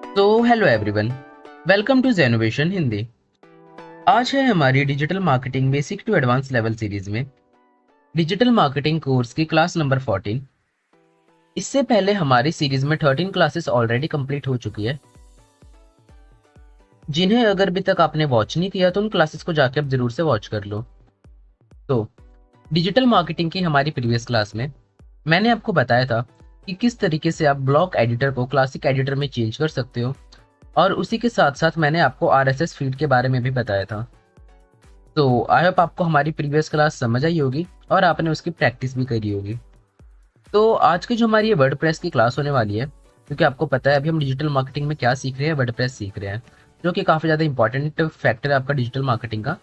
तो hello everyone, welcome to Genovation Hindi. आज है हमारी digital marketing basic to advance level series में डिजिटल मार्केटिंग कोर्स की क्लास नंबर 14। इससे पहले हमारी सीरीज में 13 क्लासेस ऑलरेडी कंप्लीट हो चुकी है, जिन्हें अगर अभी तक आपने वॉच नहीं किया तो उन क्लासेस को जाके आप जरूर से वॉच कर लो। तो डिजिटल मार्केटिंग की हमारी प्रीवियस क्लास में मैंने आपको बताया था कि किस तरीके से आप ब्लॉक एडिटर को क्लासिक एडिटर में चेंज कर सकते हो, और उसी के साथ साथ मैंने आपको आरएसएस फीड के बारे में भी बताया था। तो आई होप आपको हमारी प्रीवियस क्लास समझ आई होगी और आपने उसकी प्रैक्टिस भी करी होगी। तो आज की जो हमारी ये वर्डप्रेस की क्लास होने वाली है, क्योंकि आपको पता है अभी हम डिजिटल मार्केटिंग में क्या सीख रहे हैं, वर्डप्रेस सीख रहे हैं, जो कि काफ़ी ज़्यादा इंपॉर्टेंट फैक्टर है आपका डिजिटल मार्केटिंग का।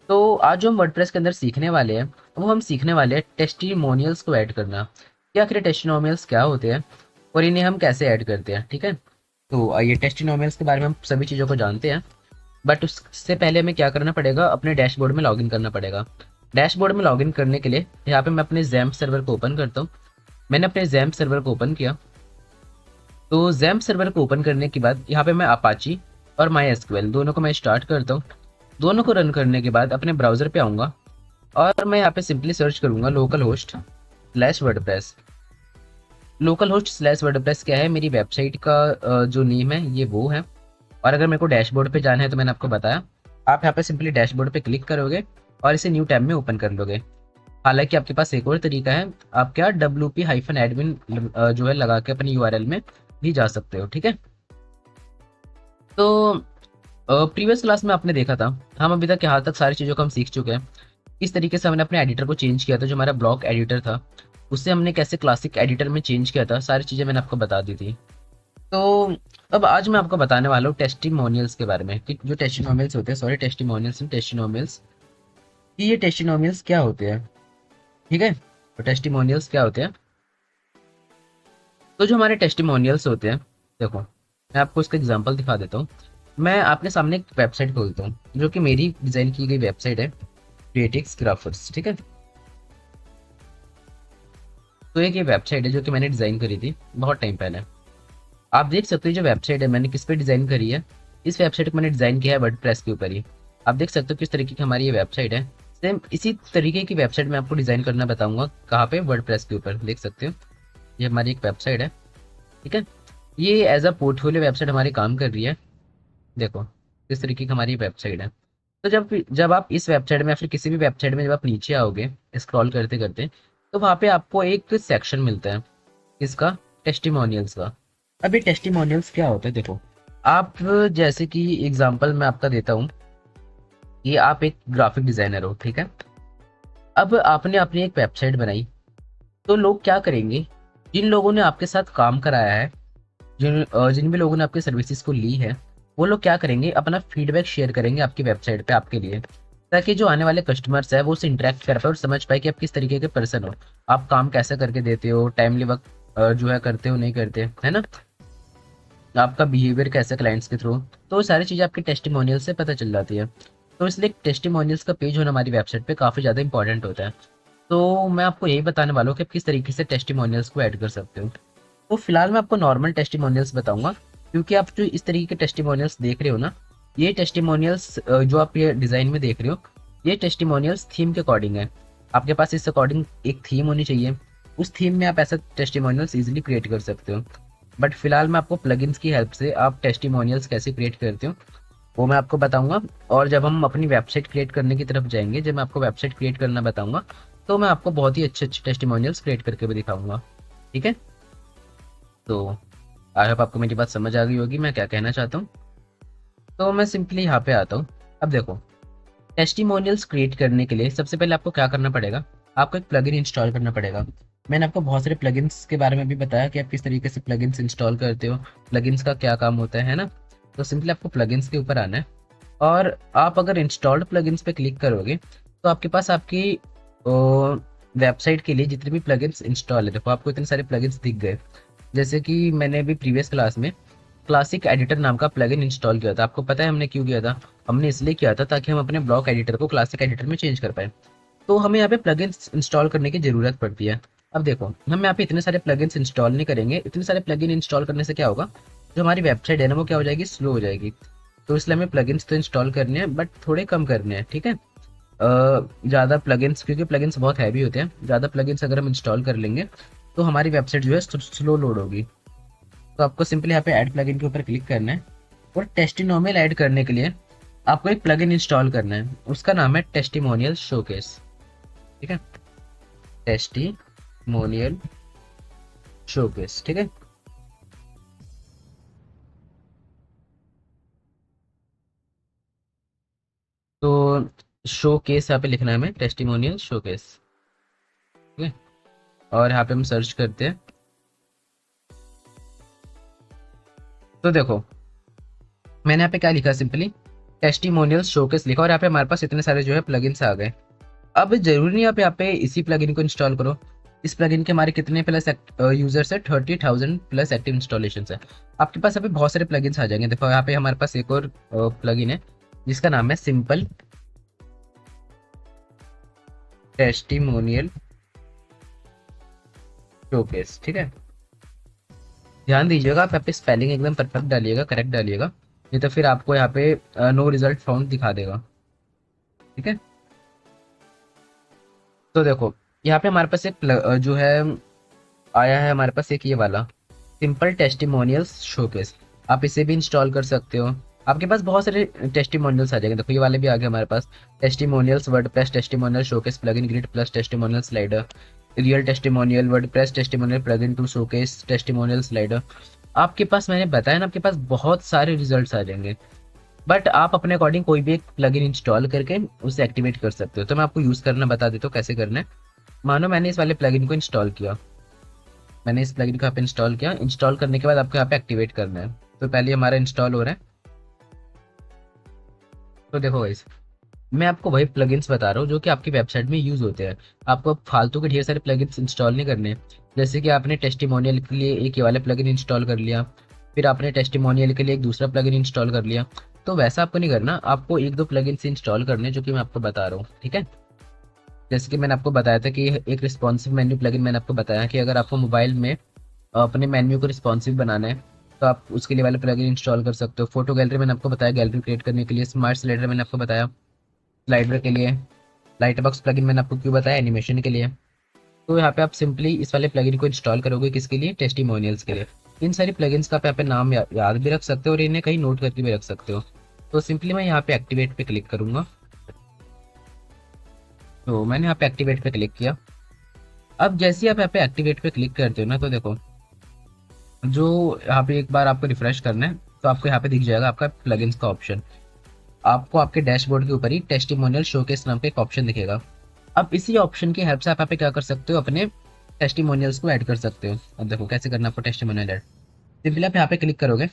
तो आज जो हम वर्डप्रेस के अंदर सीखने वाले हैं, वो हम सीखने वाले हैं टेस्टिमोनियल्स को ऐड करना, कि आखिर टेस्टिमोनियल्स क्या होते हैं और इन्हें हम कैसे ऐड करते हैं। ठीक है, तो आइए टेस्टिमोनियल्स के बारे में हम सभी चीज़ों को जानते हैं। बट उससे पहले हमें क्या करना पड़ेगा, अपने डैशबोर्ड में लॉगिन करना पड़ेगा। डैशबोर्ड में लॉगिन करने के लिए यहाँ पे मैं अपने जैम्प सर्वर को ओपन करता हूँ। मैंने अपने जैम्प सर्वर को ओपन किया। तो जैम्प सर्वर को ओपन करने के बाद यहाँ पे मैं अपाची और माई एसक्यूएल दोनों को मैं स्टार्ट करता हूँ। दोनों को रन करने के बाद अपने ब्राउजर पे आऊँगा और मैं यहाँ पे सिंपली सर्च करूँगा local host slash WordPress. Local host slash WordPress क्या है, मेरी वेबसाइट का जो नेम है ये वो है। और अगर मेरे को डैशबोर्ड पे जाना है तो मैंने आपको बताया, आप यहाँ पे सिंपली डैशबोर्ड पे क्लिक करोगे और इसे न्यू टैब में ओपन कर लोगे। हालांकि आपके पास एक और तरीका है, आप क्या wp-admin जो है लगा के अपनी यूआरएल में भी जा सकते हो। ठीक है, तो प्रीवियस क्लास में आपने देखा था, हम अभी तक यहाँ तक सारी चीज़ों को हम सीख चुके हैं। इस तरीके से हमने अपने एडिटर को चेंज किया था, जो हमारा ब्लॉक एडिटर था उससे हमने कैसे क्लासिक एडिटर में चेंज किया था, सारी चीज़ें मैंने आपको बता दी थी। तो अब आज मैं आपको बताने वाला हूँ टेस्टिमोनियल्स के बारे में, कि जो टेस्टिमोनियल्स होते हैं, सॉरी टेस्टिमोनियल्स एंड टेस्टिमोनियल्स, कि ये टेस्टिमोनियल्स क्या होते हैं। ठीक है, तो टेस्टिमोनियल्स क्या होते हैं। तो जो हमारे टेस्टिमोनियल्स होते हैं, देखो मैं आपको इसका एग्जांपल दिखा देता हूँ। मैं आपके सामने एक वेबसाइट खोलता हूँ जो कि मेरी डिज़ाइन की गई वेबसाइट है, क्रिएटिक्स ग्राफर्स। ठीक है, तो एक ये वेबसाइट है जो कि मैंने डिज़ाइन करी थी बहुत टाइम पहले। आप देख सकते हो जो वेबसाइट है मैंने किस पे डिज़ाइन करी है। इस वेबसाइट को मैंने डिज़ाइन किया है वर्डप्रेस के ऊपर ही। आप देख सकते हो किस तरीके की हमारी ये वेबसाइट है। सेम इसी तरीके की वेबसाइट मैं आपको डिज़ाइन करना बताऊंगा, कहाँ पे, वर्डप्रेस के ऊपर। देख सकते हो ये हमारी एक वेबसाइट है। ठीक है, ये एज अ पोर्टफोलियो वेबसाइट हमारी काम कर रही है। देखो किस तरीके की हमारी वेबसाइट है। तो जब जब आप इस वेबसाइट में या फिर किसी भी वेबसाइट में जब आप नीचे आओगे स्क्रॉल करते करते, तो वहाँ पे आपको एक सेक्शन मिलता है इसका, टेस्टिमोनियल्स का। अब ये टेस्टिमोनियल्स क्या होता है, देखो आप, जैसे कि एग्जांपल मैं आपका देता हूँ कि आप एक ग्राफिक डिजाइनर हो। ठीक है, अब आपने अपनी एक वेबसाइट बनाई, तो लोग क्या करेंगे, जिन लोगों ने आपके साथ काम कराया है, जिन भी लोगों ने आपकी सर्विसेज को ली है, वो लोग क्या करेंगे, अपना फीडबैक शेयर करेंगे आपकी वेबसाइट पे आपके लिए, ताकि जो आने वाले कस्टमर्स है वो उससे इंटरेक्ट कर पाए और समझ पाए कि आप किस तरीके के पर्सन हो, आप काम कैसे करके देते हो, टाइमली वर्क जो है करते हो नहीं करते, है ना, आपका बिहेवियर कैसा क्लाइंट्स के थ्रू। तो वो सारी चीज़ें आपके टेस्टिमोनियल से पता चल जाती है। तो इसलिए टेस्टिमोनियल्स का पेज होना हमारी वेबसाइट पे काफ़ी ज़्यादा इंपॉर्टेंट होता है। तो मैं आपको यही बताने वाला हूँ कि आप किस तरीके से टेस्टिमोनियल्स को ऐड कर सकते हो। तो फिलहाल मैं आपको नॉर्मल टेस्टिमोनियल्स बताऊंगा, क्योंकि आप जो इस तरीके के टेस्टिमोनियल्स देख रहे हो ना, ये टेस्टिमोनियल्स जो आप ये डिज़ाइन में देख रहे हो, ये टेस्टिमोनियल्स थीम के अकॉर्डिंग है। आपके पास इस अकॉर्डिंग एक थीम होनी चाहिए, उस थीम में आप ऐसा टेस्टिमोनियल्स इजीली क्रिएट कर सकते हो। बट फिलहाल मैं आपको प्लगइन्स की हेल्प से आप टेस्टिमोनियल्स कैसे क्रिएट करते हो वो मैं आपको बताऊंगा। और जब हम अपनी वेबसाइट क्रिएट करने की तरफ जाएंगे, जब मैं आपको वेबसाइट क्रिएट करना बताऊंगा, तो मैं आपको बहुत ही अच्छे अच्छे टेस्टिमोनियल्स क्रिएट करके भी दिखाऊंगा। ठीक है, तो आई होप आपको मेरी बात समझ आ गई होगी मैं क्या कहना चाहता हूँ। तो मैं सिंपली यहाँ पे आता हूँ। अब देखो टेस्टिमोनियल्स क्रिएट करने के लिए सबसे पहले आपको क्या करना पड़ेगा, आपको एक प्लगइन इंस्टॉल करना पड़ेगा। मैंने आपको बहुत सारे प्लगइन्स के बारे में भी बताया कि आप किस तरीके से प्लगइन्स इंस्टॉल करते हो, प्लगइन्स का क्या काम होता है ना। तो सिंपली आपको प्लगइन्स के ऊपर आना है, और आप अगर इंस्टॉल्ड प्लगइन्स पे क्लिक करोगे तो आपके पास आपकी वेबसाइट के लिए जितने भी प्लगइन्स इंस्टॉल है, देखो आपको इतने सारे प्लगइन्स दिख गए। जैसे कि मैंने अभी प्रीवियस क्लास में क्लासिक एडिटर नाम का प्लगइन इंस्टॉल किया था। आपको पता है हमने क्यों किया था, हमने इसलिए किया था ताकि हम अपने ब्लॉक एडिटर को क्लासिक एडिटर में चेंज कर पाए। तो हमें यहाँ पे प्लगइन्स इंस्टॉल करने की ज़रूरत पड़ती है। अब देखो हम यहाँ पे इतने सारे प्लगइन्स इंस्टॉल नहीं करेंगे, इतने सारे प्लगइन इंस्टॉल करने से क्या होगा, जो हमारी वेबसाइट है ना वो क्या हो जाएगी, स्लो हो जाएगी। तो इसलिए हमें प्लगइन्स तो इंस्टॉल करने हैं बट थोड़े कम करने हैं, ठीक है। ज़्यादा प्लगइन्स, क्योंकि प्लगइन्स बहुत हैवी होते हैं, ज़्यादा प्लगइन्स अगर हम इंस्टॉल कर लेंगे तो हमारी वेबसाइट जो है स्लो लोड होगी। तो आपको सिंपली यहाँ पे ऐड प्लगइन के ऊपर क्लिक करना है और टेस्टिमोनियल ऐड करने के लिए आपको एक प्लगइन इंस्टॉल करना है, उसका नाम है टेस्टिमोनियल शोकेस, ठीक है। टेस्टिमोनियल शोकेस, ठीक है। तो शो केस यहाँ पे लिखना है हमें, टेस्टिमोनियल शो केस, ठीक है। और यहाँ पे हम सर्च करते हैं। तो देखो मैंने यहाँ पे क्या लिखा, सिंपली टेस्टिमोनियल शोकेस लिखा और यहाँ पे हमारे पास इतने सारे जो है प्लगइन्स आ गए। अब जरूरी नहीं आप यहाँ पे इसी प्लगइन को इंस्टॉल करो। इस प्लगइन के हमारे कितने प्लस यूजर्स है, 30,000 प्लस एक्टिव इंस्टॉलेशन है। आपके पास यहाँ पे बहुत सारे प्लगइन्स आ जाएंगे। देखो यहाँ पे हमारे पास एक और प्लगइन है जिसका नाम है सिंपल टेस्टिमोनियल शोकेस, ठीक है। ध्यान दीजिएगा आप यहाँ पे स्पेलिंग एकदम परफेक्ट डालिएगा, करेक्ट डालिएगा, नहीं तो फिर आपको यहाँ पे नो रिजल्ट फाउंड दिखा देगा, ठीक है। तो देखो यहाँ पे हमारे पास एक जो है आया है हमारे पास एक ये वाला सिंपल टेस्टिमोनियल्स शोकेस। आप इसे भी इंस्टॉल कर सकते हो। आपके पास बहुत सारे टेस्टिमोनियल्स आ जाएंगे। देखो ये वाले भी आ गए हमारे पास, testimonials WordPress testimonial showcase plugin grid plus testimonial slider, real testimonial WordPress testimonial plugin to showcase testimonial slider. आपके पास, मैंने बताया ना, आपके पास बहुत सारे रिजल्ट्स आ जाएंगे। बट आप अपने अकॉर्डिंग कोई भी एक प्लगइन इंस्टॉल करके उसे एक्टिवेट कर सकते हो। तो मैं आपको यूज करना बता देता हूँ कैसे करना है। मानो मैंने इस वाले प्लगइन को इंस्टॉल किया, मैंने इस प्लगइन को यहाँ पे इंस्टॉल किया। इंस्टॉल करने के बाद आपको यहाँ पे एक्टिवेट करना है। तो पहले हमारा इंस्टॉल हो रहा है। तो देखो गाइस, मैं आपको वही प्लगइन्स बता रहा हूँ जो कि आपकी वेबसाइट में यूज होते हैं। आपको अब फालतू के ढेर सारे प्लगइन्स इंस्टॉल नहीं करने। जैसे कि आपने टेस्टिमोनियल के लिए एक ये वाला प्लगइन इंस्टॉल कर लिया, फिर आपने टेस्टिमोनियल के लिए एक दूसरा प्लगइन इंस्टॉल कर लिया। तो वैसा आपको नहीं करना, आपको एक दो प्लगइन्स इंस्टॉल करने जो कि मैं आपको बता रहा हूँ, ठीक है। जैसे कि मैंने आपको बताया था कि एक रिस्पॉन्सिव मेन्यू प्लगइन, मैंने आपको बताया कि अगर आपको मोबाइल में अपने मेन्यू को रिस्पॉन्सिव बनाना है तो आप उसके लिए वाले प्लगइन इंस्टॉल कर सकते हो। फोटो गैलरी मैंने आपको बताया, गैलरी क्रिएट करने के लिए। स्मार्ट स्लाइडर मैंने आपको बताया स्लाइडर के लिए। लाइट बॉक्स प्लगइन मैंने आपको क्यों बताया, एनिमेशन के लिए। तो यहाँ पे आप सिंपली इस वाले प्लगइन को इंस्टॉल करोगे, किसके लिए, टेस्टिमोनियल्स के लिए। इन सारी प्लगइन्स का आप यहाँ पे नाम याद भी रख सकते हो और इन्हें कहीं नोट करके भी रख सकते हो। तो सिंपली मैं यहाँ पे एक्टिवेट पे क्लिक करूंगा। तो मैंने यहाँ पे एक्टिवेट पे क्लिक किया। अब जैसे ही आप यहाँ पे एक्टिवेट पे क्लिक करते हो ना, तो देखो जो यहाँ पे एक बार आपको रिफ्रेश करना है तो आपको यहाँ पे दिख जाएगा आपका प्लगइन्स का ऑप्शन। आपको आपके डैशबोर्ड के ऊपर ही टेस्टिमोनियल शोकेस नाम का एक ऑप्शन दिखेगा। अब इसी ऑप्शन की हेल्प से आप यहाँ पे क्या कर सकते हो, अपने टेस्टिमोनियल्स को ऐड कर सकते हो। अब देखो कैसे करना आपको टेस्टिमोनियल ऐड। सिंपली आप यहाँ पे क्लिक करोगे।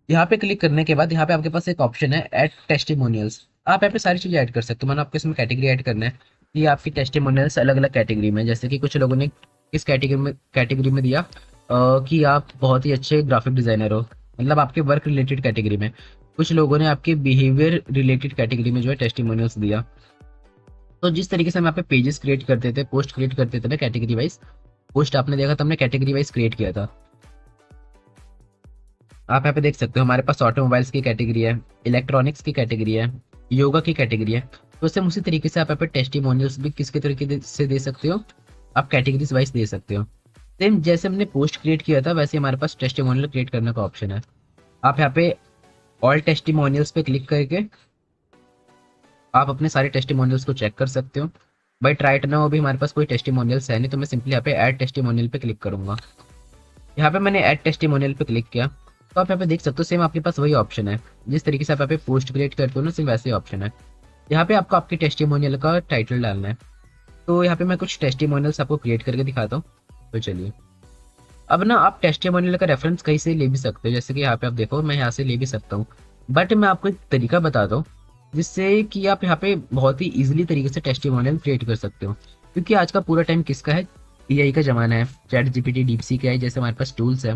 यहाँ पे क्लिक करने के बाद यहाँ पे आपके पास एक ऑप्शन है ऐड टेस्टिमोनियल्स। आप यहाँ पे सारी चीजें ऐड कर सकते हो। मैंने आपको इसमें कैटेगरी ऐड करना है। ये आपकी टेस्टिमोनियल्स अलग अलग कैटेगरी में, जैसे कि कुछ लोगों ने इस कैटेगरी में दिया कि आप बहुत ही अच्छे ग्राफिक डिजाइनर हो, मतलब आपके वर्क रिलेटेड कैटेगरी में। कुछ लोगों ने आपके बिहेवियर रिलेटेड कैटेगरी में जो है टेस्टिमोनियल्स दिया। तो जिस तरीके से हम यहाँ पे पेजेस क्रिएट करते थे, पोस्ट क्रिएट करते थे ना कैटेगरी वाइज, पोस्ट आपने देखा था, हमने कैटेगरी वाइज क्रिएट किया था। आप यहाँ पे देख सकते हो हमारे पास ऑटोमोबाइल्स की कैटेगरी है, इलेक्ट्रॉनिक्स की कैटेगरी है, योगा की कैटेगरी है। तो सेम उसी तरीके से आप यहाँ पे टेस्टिमोनियल्स भी किसके तरीके से दे सकते हो, आप कैटेगरीज वाइज दे सकते हो। सेम जैसे हमने पोस्ट क्रिएट किया था वैसे हमारे पास टेस्टिमोनियल क्रिएट करने का ऑप्शन है। आप यहाँ पे ऑल टेस्टिमोनियल्स पे क्लिक करके आप अपने सारे टेस्टिमोनियल्स को चेक कर सकते हो। बट राइट नाउ अभी हमारे पास कोई टेस्टिमोनियल्स है नहीं, तो मैं सिंपली यहाँ पे ऐड टेस्टिमोनियल पे क्लिक करूंगा। यहाँ पे मैंने ऐड टेस्टिमोनियल पे क्लिक किया। तो आप यहाँ पे देख सकते हो सेम आपके पास वही ऑप्शन है। जिस तरीके से आप यहाँ पे पोस्ट क्रिएट करते हो ना, सेम वैसे ही ऑप्शन है। यहाँ पे आपको आपके टेस्टिमोनियल का टाइटल डालना है। तो यहाँ पे मैं कुछ टेस्टिमोनियल्स आपको क्रिएट करके दिखाता हूँ। तो चलिए, अब ना आप टेस्टिमोनियल का रेफरेंस कहीं से ले भी सकते हो। जैसे कि यहाँ पे आप देखो, मैं यहाँ से ले भी सकता हूँ। बट मैं आपको एक तरीका बताता हूँ जिससे कि आप यहाँ पे बहुत ही इजीली तरीके से टेस्टिमोनियल क्रिएट कर सकते हो। क्योंकि आज का पूरा टाइम किसका है, एआई का जमाना है। चैट जीपीटी, डीपसीक एआई जैसे हमारे पास टूल्स है।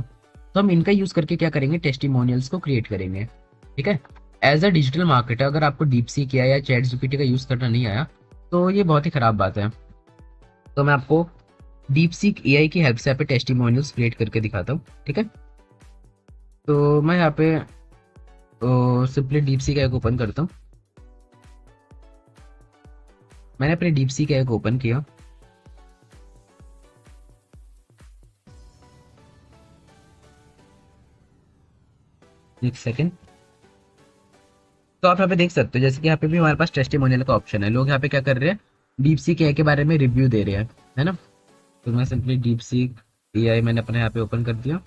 तो हम इनका यूज करके क्या करेंगे, टेस्टिमोनियल्स को क्रिएट करेंगे, ठीक है। एज अ डिजिटल मार्केटर अगर आपको डीपसीक एआई या चैट जीपीटी का यूज करना नहीं आया तो ये बहुत ही खराब बात है। तो मैं आपको डीपसीक एआई की हेल्प से यहाँ पे टेस्टिमोनियल्स क्रिएट करके दिखाता हूँ, ठीक है। तो मैं यहाँ पे सिंपली डीप सी का एक ओपन करता हूँ। मैंने अपने डीप सी का एक ओपन किया। एक सेकेंड। तो आप यहाँ पे देख सकते हो जैसे कि यहाँ पे भी हमारे पास टेस्टिमोनियल का ऑप्शन है। लोग यहाँ पे क्या कर रहे हैं, डीप सी के बारे में रिव्यू दे रहे हैं, है ना। तो मैं सिंपली डीप सी एआई मैंने अपने यहाँ पे ओपन कर दिया,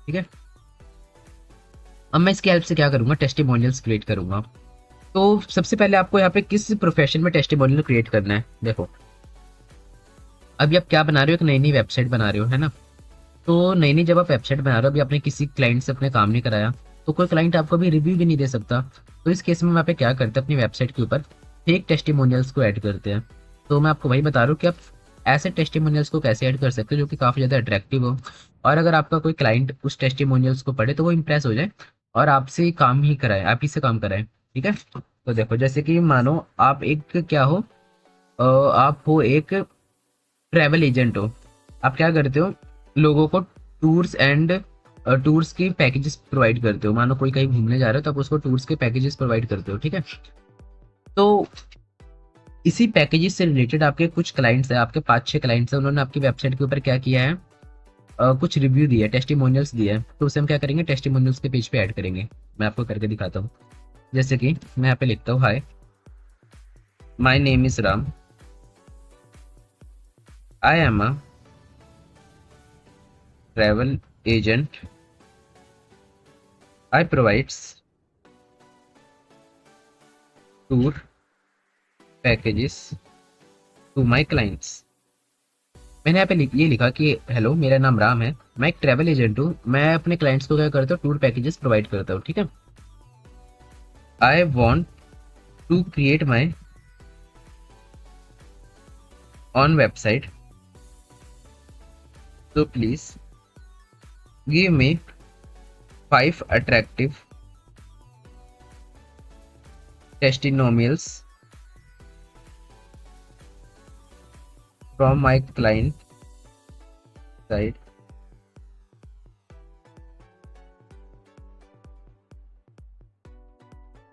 ठीक है। अब मैं इसकी हेल्प से क्या करूंगा, टेस्टिमोनियल्स क्रिएट करूंगा। तो सबसे पहले आपको यहाँ पे किस प्रोफेशन में टेस्टिमोनियल क्रिएट करना है। देखो अभी आप क्या बना रहे हो, एक नई नई वेबसाइट बना रहे हो, है ना। तो नई नई जब आप वेबसाइट बना रहे हो, अभी आपने किसी क्लाइंट से अपने काम नहीं कराया, तो कोई क्लाइंट आपको भी रिव्यू भी नहीं दे सकता। तो इस केस में वहाँ पे क्या करते हैं, अपनी वेबसाइट के ऊपर फेक टेस्टिमोनियल्स को ऐड करते हैं। तो मैं आपको वही बता रहा हूँ कि आप ऐसे टेस्टिमोनियल्स को कैसे ऐड कर सकते हो जो कि काफ़ी ज़्यादा अट्रैक्टिव हो, और अगर आपका कोई क्लाइंट उस टेस्टिमोनियल्स को पढ़े तो वो इंप्रेस हो जाए और आपसे ही काम ही कराए, आप ही से काम कराए, ठीक है। तो देखो जैसे कि मानो आप एक क्या हो, आप हो एक ट्रैवल एजेंट हो। आप क्या करते हो, लोगों को टूर्स की पैकेजेस प्रोवाइड करते हो। मानो कोई कहीं घूमने जा रहे हो तो आप उसको टूर्स के पैकेजेस प्रोवाइड करते हो, ठीक है। तो इसी पैकेजेस से रिलेटेड आपके कुछ क्लाइंट्स हैं, आपके 5-6 क्लाइंट्स हैं, उन्होंने आपकी वेबसाइट के ऊपर क्या किया है, कुछ रिव्यू दिया है, टेस्टिमोनियल्स दिए हैं। तो उसे हम क्या करेंगे, टेस्टिमोनियल्स के पेज पे ऐड करेंगे। मैं आपको करके दिखाता हूँ। जैसे कि मैं यहाँ पे लिखता हूँ, hi my name is Ram, I am a travel agent, I provides tour packages to my clients. मैंने यहाँ पे ये लिखा कि हेलो मेरा नाम राम है, मैं एक ट्रैवल एजेंट हूँ, मैं अपने क्लाइंट्स को क्या करता हूँ, टूर पैकेजेस प्रोवाइड करता हूँ, ठीक है। I want to create my own website, so please give me 5 attractive testimonials from my client side।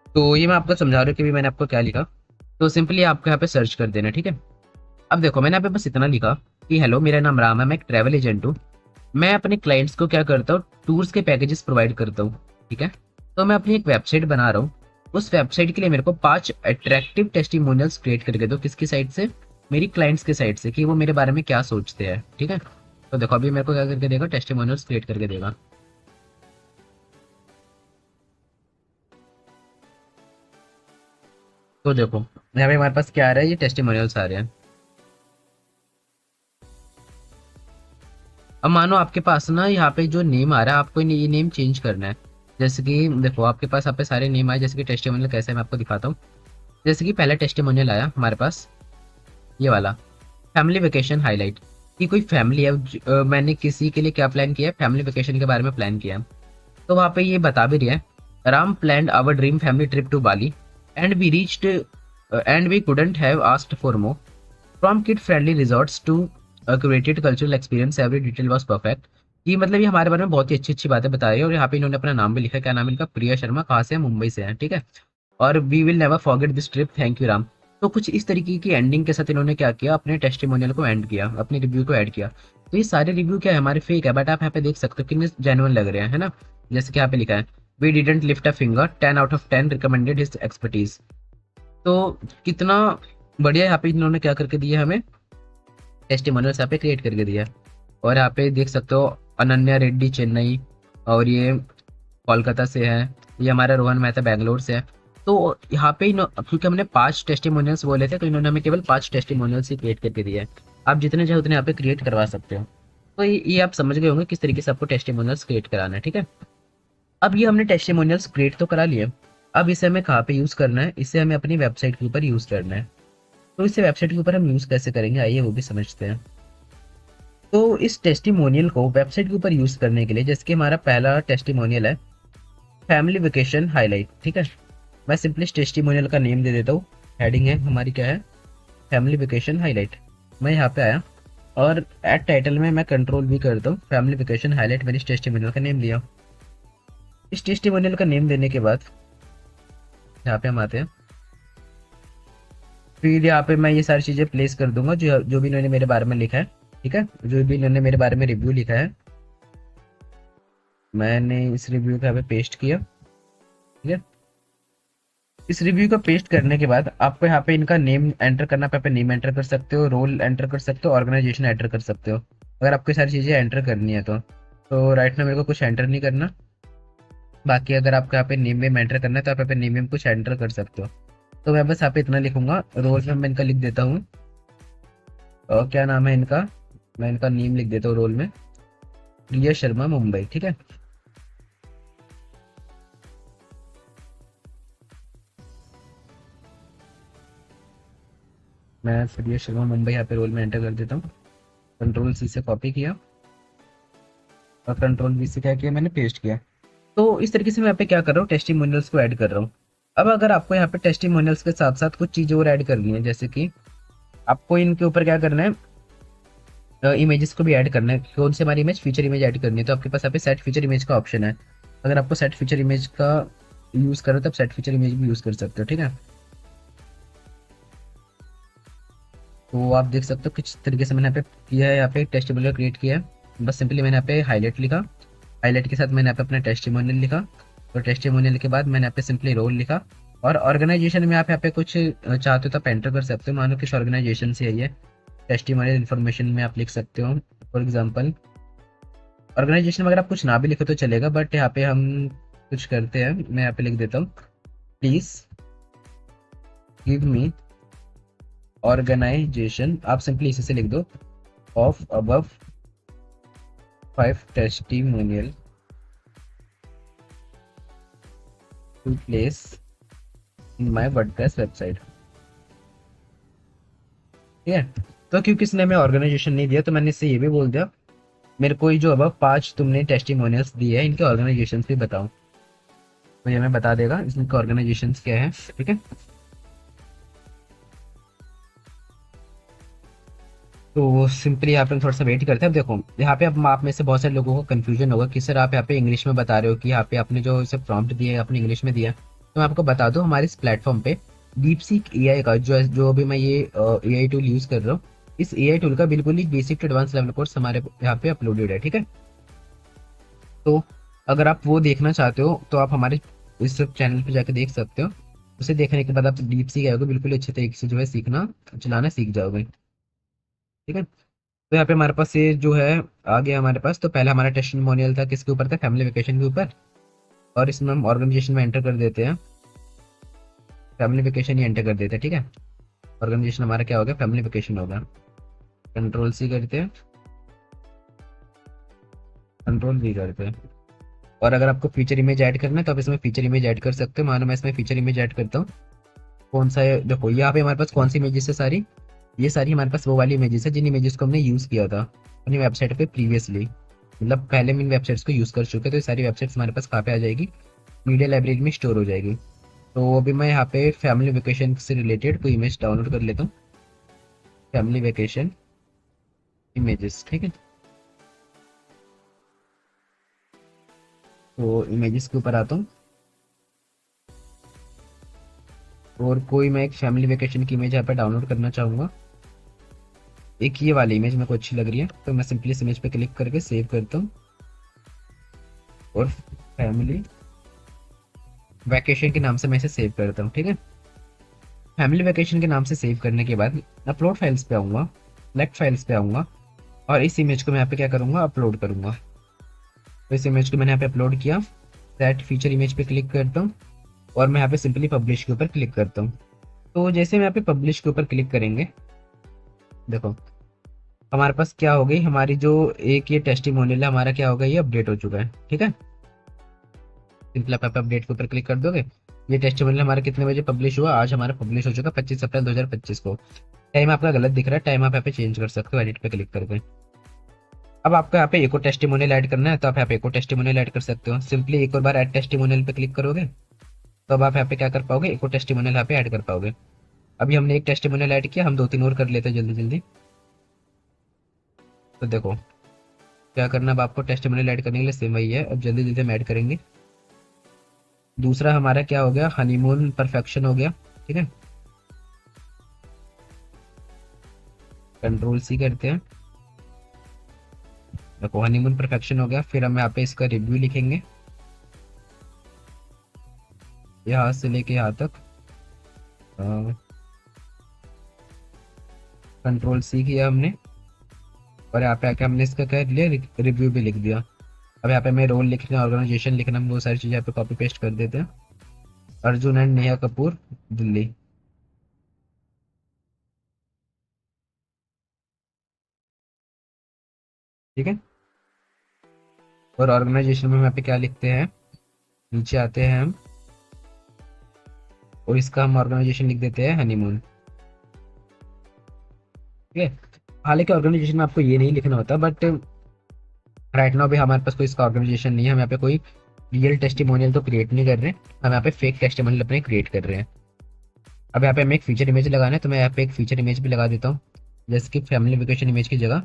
तो ये मैं आपको समझा रहा हूँ कि भी मैंने आपको क्या लिखा। तो सिंपली आपको यहाँ पे सर्च कर देना, ठीक है। अब देखो मैंने यहाँ पे बस इतना लिखा कि हेलो मेरा नाम राम है, मैं एक ट्रैवल एजेंट हूँ, मैं अपने क्लाइंट्स को क्या करता हूँ, टूर्स के पैकेजेस प्रोवाइड करता हूँ, ठीक है। तो मैं अपनी एक वेबसाइट बना रहा हूँ, उस वेबसाइट के लिए मेरे को 5 अट्रैक्टिव टेस्टिमोनियल्स क्रिएट करके दो। किसकी साइड से, मेरी क्लाइंट्स के साइड से, कि वो मेरे बारे में क्या सोचते हैं, ठीक है। तो देखो अभी मेरे को क्या करके देगा, टेस्टिमोनियल्स क्रिएट करके देगा। तो देखो यहाँ पे हमारे पास क्या आ रहा है, ये टेस्टिमोनियल्स आ रहे हैं। अब मानो आपके पास ना यहाँ पे जो नेम आ रहा है, आपको ये नेम चेंज करना है। जैसे कि देखो आपके पास यहाँ पे सारे नेम आए, जैसे कि टेस्टिमोनियल कैसे है मैं आपको दिखाता हूँ। जैसे कि पहला टेस्टिमोनियल आया हमारे पास ये वाला, फैमिली वेकेशन हाईलाइट। कि कोई फैमिली है, मैंने किसी के लिए क्या प्लान किया है, फैमिली वेकेशन के बारे में प्लान किया है। तो वहाँ पे ये बता भी रहा है, Ram plan our dream family trip to Bali and we reached and we couldn't have asked for more from kid friendly resorts to created cultural experience every detail was perfect. ये मतलब ये हमारे बारे में बहुत ही अच्छी अच्छी बातें बता रही है। और यहाँ पे इन्होंने अपना नाम भी लिखा है, क्या नाम है इनका, प्रिया शर्मा, कहाँ से है, मुंबई से है, ठीक है। और we will never forget this trip, thank you Ram. तो कुछ इस तरीके की एंडिंग के साथ इन्होंने क्या किया, अपने टेस्टिमोनियल को एंड किया, अपने रिव्यू को ऐड किया। तो ये सारे रिव्यू क्या है, हमारे फेक है, बट आप यहाँ पे देख सकते हो कितने जेन्युइन लग रहे हैं, है ना। जैसे कि यहाँ पे लिखा है, we didn't lift a finger, 10 out of 10 recommended his expertise. तो कितना बढ़िया यहाँ पे इन्होंने क्या करके दिया हमें, टेस्टिमोनियल्स यहाँ पे क्रिएट करके दिया। और यहाँ पे देख सकते हो अनन्या रेड्डी चेन्नई, और ये कोलकाता से है, ये हमारा रोहन मेहता बैंगलोर से है। तो यहाँ पे क्योंकि हमने 5 टेस्टिमोनियल्स बोले थे, तो इन्होंने हमें केवल 5 टेस्टिमोनियल्स ही क्रिएट करके दिए हैं। आप जितने चाहे उतने यहाँ पे क्रिएट करवा सकते हो। तो ये आप समझ गए होंगे किस तरीके से आपको टेस्टिमोनियल्स क्रिएट कराना है, ठीक है। अब ये हमने टेस्टिमोनियल्स क्रिएट तो करा लिए, अब इसे हमें कहाँ पे यूज़ करना है, इसे हमें अपनी वेबसाइट के ऊपर यूज़ करना है। तो इसे वेबसाइट के ऊपर हम यूज़ कैसे करेंगे, आइए वो भी समझते हैं। तो इस टेस्टिमोनियल को वेबसाइट के ऊपर यूज़ करने के लिए, जैसे कि हमारा पहला टेस्टिमोनियल है फैमिली वेकेशन हाईलाइट, ठीक है। मैं सिंपली टेस्टिमोनियल का नेम दे देता हूँ, हेडिंग है हमारी क्या है, फैमिली वेकेशन हाईलाइट। मैं यहाँ पे आया, और एड टाइटल में मैं कंट्रोल भी करता हूँ, फैमिली वेकेशन हाईलाइट मैंने इस टेस्टिमोनियल का नेम दिया। इस टेस्टिमोनियल का नेम देने के बाद यहाँ पे हम आते हैं, फिर यहाँ पे मैं ये सारी चीज़ें प्लेस कर दूंगा जो जो भी इन्होंने मेरे बारे में लिखा है। ठीक है, जो भी इन्होंने मेरे बारे में रिव्यू लिखा है मैंने इस रिव्यू को यहाँ पे पेस्ट किया। ठीक है, इस रिव्यू को पेस्ट करने के बाद आपको यहाँ पे इनका नेम एंटर करना, पे नेम एंटर कर सकते हो, रोल एंटर कर सकते हो, ऑर्गेनाइजेशन एंटर कर सकते हो, अगर आपको ये सारी चीज़ें एंटर करनी है तो राइट ना मेरे को कुछ एंटर नहीं करना। बाकी अगर आपको यहाँ पे नेम वेम एंटर करना है तो आप यहाँ पे नेम वेम कुछ एंटर कर सकते हो। तो मैं बस यहाँ पे इतना लिखूंगा, रोल में मैं इनका लिख देता हूँ, और क्या नाम है इनका, मैं इनका नेम लिख देता हूँ रोल में, प्रिया शर्मा मुंबई। ठीक है, मैं प्रिया शर्मा मुंबई यहाँ पे रोल में एंटर कर देता हूँ, कंट्रोल सी से कॉपी किया और कंट्रोल वी से क्या किया, मैंने पेस्ट किया। तो इस तरीके से मैं यहाँ पे क्या कर रहा हूँ, टेस्टिमोनियल्स को ऐड कर रहा हूँ। अब अगर आपको यहाँ पे टेस्टिमोनियल्स के साथ साथ कुछ चीज़ें और ऐड करनी है, जैसे कि आपको इनके ऊपर क्या करना है, इमेजेस को भी ऐड करना है। कौन सी हमारी इमेज, फीचर इमेज ऐड करनी है, तो आपके पास यहाँ पे सेट फीचर इमेज का ऑप्शन है। अगर आपको सेट फीचर इमेज का यूज़ करो तो आप सेट फीचर इमेज भी यूज़ कर सकते हो। ठीक है, तो आप देख सकते हो किस तरीके से मैंने यहाँ पे किया है, यहाँ पे टेस्टिमोनियल क्रिएट किया है। बस सिंपली मैंने यहाँ पे हाईलाइट लिखा, हाईलाइट के साथ मैंने यहाँ पे अपना टेस्टिमोनियल लिखा, तो टेस्टिमोनियल के बाद मैंने यहाँ पे सिंपली रोल लिखा। और ऑर्गेनाइजेशन में आप यहाँ पे कुछ चाहते हो तो आप एंटर कर सकते हो, मानो किस ऑर्गेनाइजेशन से है ये, टेस्टिमोनियल इन्फॉर्मेशन में आप लिख सकते हो। फॉर एग्जाम्पल ऑर्गेनाइजेशन में अगर आप कुछ ना भी लिखो तो चलेगा, बट यहाँ पे हम कुछ करते हैं, मैं यहाँ पे लिख देता हूँ, प्लीज गिव मी ऑर्गेनाइजेशन, आप सिंपली इसी से लिख दो, of above 5 testimonial to place in my WordPress website. ठीक है, तो क्योंकि इसने हमें ऑर्गेनाइजेशन नहीं दिया तो मैंने इससे ये भी बोल दिया, मेरे को ये जो अब 5 तुमने टेस्टिमोनियल्स दिए हैं इनके ऑर्गेनाइजेशन भी बताओ, तो ये हमें बता देगा इनके ऑर्गेनाइजेशन क्या है। ठीक है, तो सिंपली यहाँ पे हम थोड़ा सा वेट करते हैं। अब देखो यहाँ पे अब आप में से बहुत सारे लोगों को कंफ्यूजन होगा कि सर आप यहाँ पे इंग्लिश में बता रहे हो कि यहाँ पे आपने जो इसे प्रॉम्प्ट दिया है आपने इंग्लिश में दिया है। तो मैं आपको बता दूं, हमारे इस प्लेटफॉर्म पे डीपसीक एआई का जो अभी मैं ये एआई टूल यूज कर रहा हूँ, इस एआई टूल का बिल्कुल ही basic to advance level course हमारे यहाँ पे अपलोडेड है। ठीक है, तो अगर आप वो देखना चाहते हो तो आप हमारे इस चैनल पे जाके देख सकते हो। उसे देखने के बाद आप डीपसीक एआई को बिल्कुल अच्छे तरीके से जो है सीखना चलाना सीख जाओगे। ठीक है, तो यहाँ पे हमारे पास ये जो है आ गया हमारे पास। तो पहले हमारा टेस्टिमोनियल था किसके ऊपर था, फैमिली वेकेशन के ऊपर, और इसमें हम ऑर्गेनाइजेशन में एंटर कर देते हैं, फैमिली वेकेशन ही एंटर कर देते हैं। ठीक है, ऑर्गेनाइजेशन हमारा क्या होगा, फैमिली वेकेशन होगा। कंट्रोल सी करते हैं, कंट्रोल वी करते हैं। और अगर आपको फीचर इमेज ऐड करना है तो आप इसमें फीचर इमेज ऐड कर सकते हो, मानो मैं इसमें फीचर इमेज ऐड करता हूँ। कौन सा है, देखो यहाँ पे हमारे पास कौन सी इमेजेस है, सारी ये सारी हमारे पास वो वाली इमेजेस है जिन इमेजेस को हमने यूज़ किया था अपनी वेबसाइट पे प्रीवियसली, मतलब पहले हम इन वेबसाइट्स को यूज़ कर चुके हैं। तो ये सारी वेबसाइट्स हमारे पास कहाँ पे आ जाएगी, मीडिया लाइब्रेरी में स्टोर हो जाएगी। तो अभी मैं यहाँ पे फैमिली वेकेशन से रिलेटेड कोई इमेज डाउनलोड कर लेता हूँ, फैमिली वेकेशन इमेजेस। ठीक है, तो इमेजेस के ऊपर आता हूँ और कोई मैं एक फैमिली वेकेशन की इमेज यहाँ पे डाउनलोड करना चाहूँगा। एक ये वाली इमेज मेरे को अच्छी लग रही है तो मैं सिंपली इस इमेज पे क्लिक करके सेव करता हूँ और फैमिली वैकेशन के नाम से मैं इसे सेव करता हूँ। ठीक है, फैमिली वैकेशन के नाम से सेव करने के बाद अपलोड फाइल्स पे आऊँगा, सेलेक्ट फाइल्स पे आऊँगा और इस इमेज को मैं यहाँ पे क्या करूँगा, अपलोड करूँगा। तो इस इमेज को मैंने यहाँ पे अपलोड किया, सेट फीचर इमेज पे क्लिक करता हूँ और मैं यहाँ पे सिंपली पब्लिश के ऊपर क्लिक करता हूँ। तो जैसे मैं यहाँ पे पब्लिश के ऊपर क्लिक करेंगे, देखो हमारे पास क्या हो गई, हमारी जो एक ये टेस्टिमोनियल है हमारा क्या होगा, ये अपडेट हो चुका है। ठीक है, सिंपल आप अपडेट के ऊपर क्लिक कर दोगे। ये टेस्टिमोनियल हमारा कितने बजे पब्लिश हुआ, आज हमारा पब्लिश हो चुका 25 अप्रैल 2025 को। टाइम आपका गलत दिख रहा है, टाइम आप यहाँ पे चेंज कर सकते हो एडिट पे क्लिक करके। अब आपको यहाँ पे एको टेस्टिमोनियल ऐड करना है तो आप यहाँ पे एको टेस्टिमोनियल ऐड कर सकते हो, सिंपली एक और बार ऐड टेस्टिमोनियल पे क्लिक करोगे तो अब आप यहाँ पे क्या कर पाओगे, एको टेस्टिमोनियल यहाँ पे ऐड कर पाओगे। अभी हमने एक टेस्टिमोनियल ऐड किया, हम 2-3 और कर लेते हैं जल्दी जल्दी। तो देखो क्या करना, अब आपको टेस्टिमोनियल ऐड करने के लिए सेम वही है, अब जल्दी जल्दी हम ऐड करेंगे। दूसरा हमारा क्या हो गया, हनीमून परफेक्शन हो गया। ठीक है, कंट्रोल सी करते हैं। देखो हनीमून परफेक्शन हो गया, फिर हम यहाँ पे इसका रिव्यू लिखेंगे, यहाँ से लेके यहाँ तक। कंट्रोल सी किया हमने, और यहाँ पे आके हमने इसका क्या लिया, रिव्यू भी लिख दिया। अब यहाँ पे हमें रोल लिखना, ऑर्गेनाइजेशन लिखना, हम वो सारी चीज़ें यहाँ पे कॉपी पेस्ट कर देते हैं। अर्जुन एंड नेहा कपूर, दिल्ली। ठीक है, और ऑर्गेनाइजेशन में हम यहाँ पे क्या लिखते हैं, नीचे आते हैं हम, और इसका हम ऑर्गेनाइजेशन लिख देते हैं हनीमून। ठीक है, हालांकि ऑर्गेनाइजेशन में आपको ये नहीं लिखना होता, बट राइट नाउ भी हमारे पास कोई इसका ऑर्गेनाइजेशन नहीं है, हम यहाँ पे कोई रियल टेस्टिमोनियल तो क्रिएट नहीं कर रहे हैं, हम यहाँ पे फेक टेस्टिमोनियल अपने क्रिएट कर रहे हैं। अब यहाँ पे हमें एक फीचर इमेज लगाना है, तो मैं यहाँ पे एक फीचर इमेज भी लगा देता हूँ, जैसे कि फैमिली वेकेशन इमेज की जगह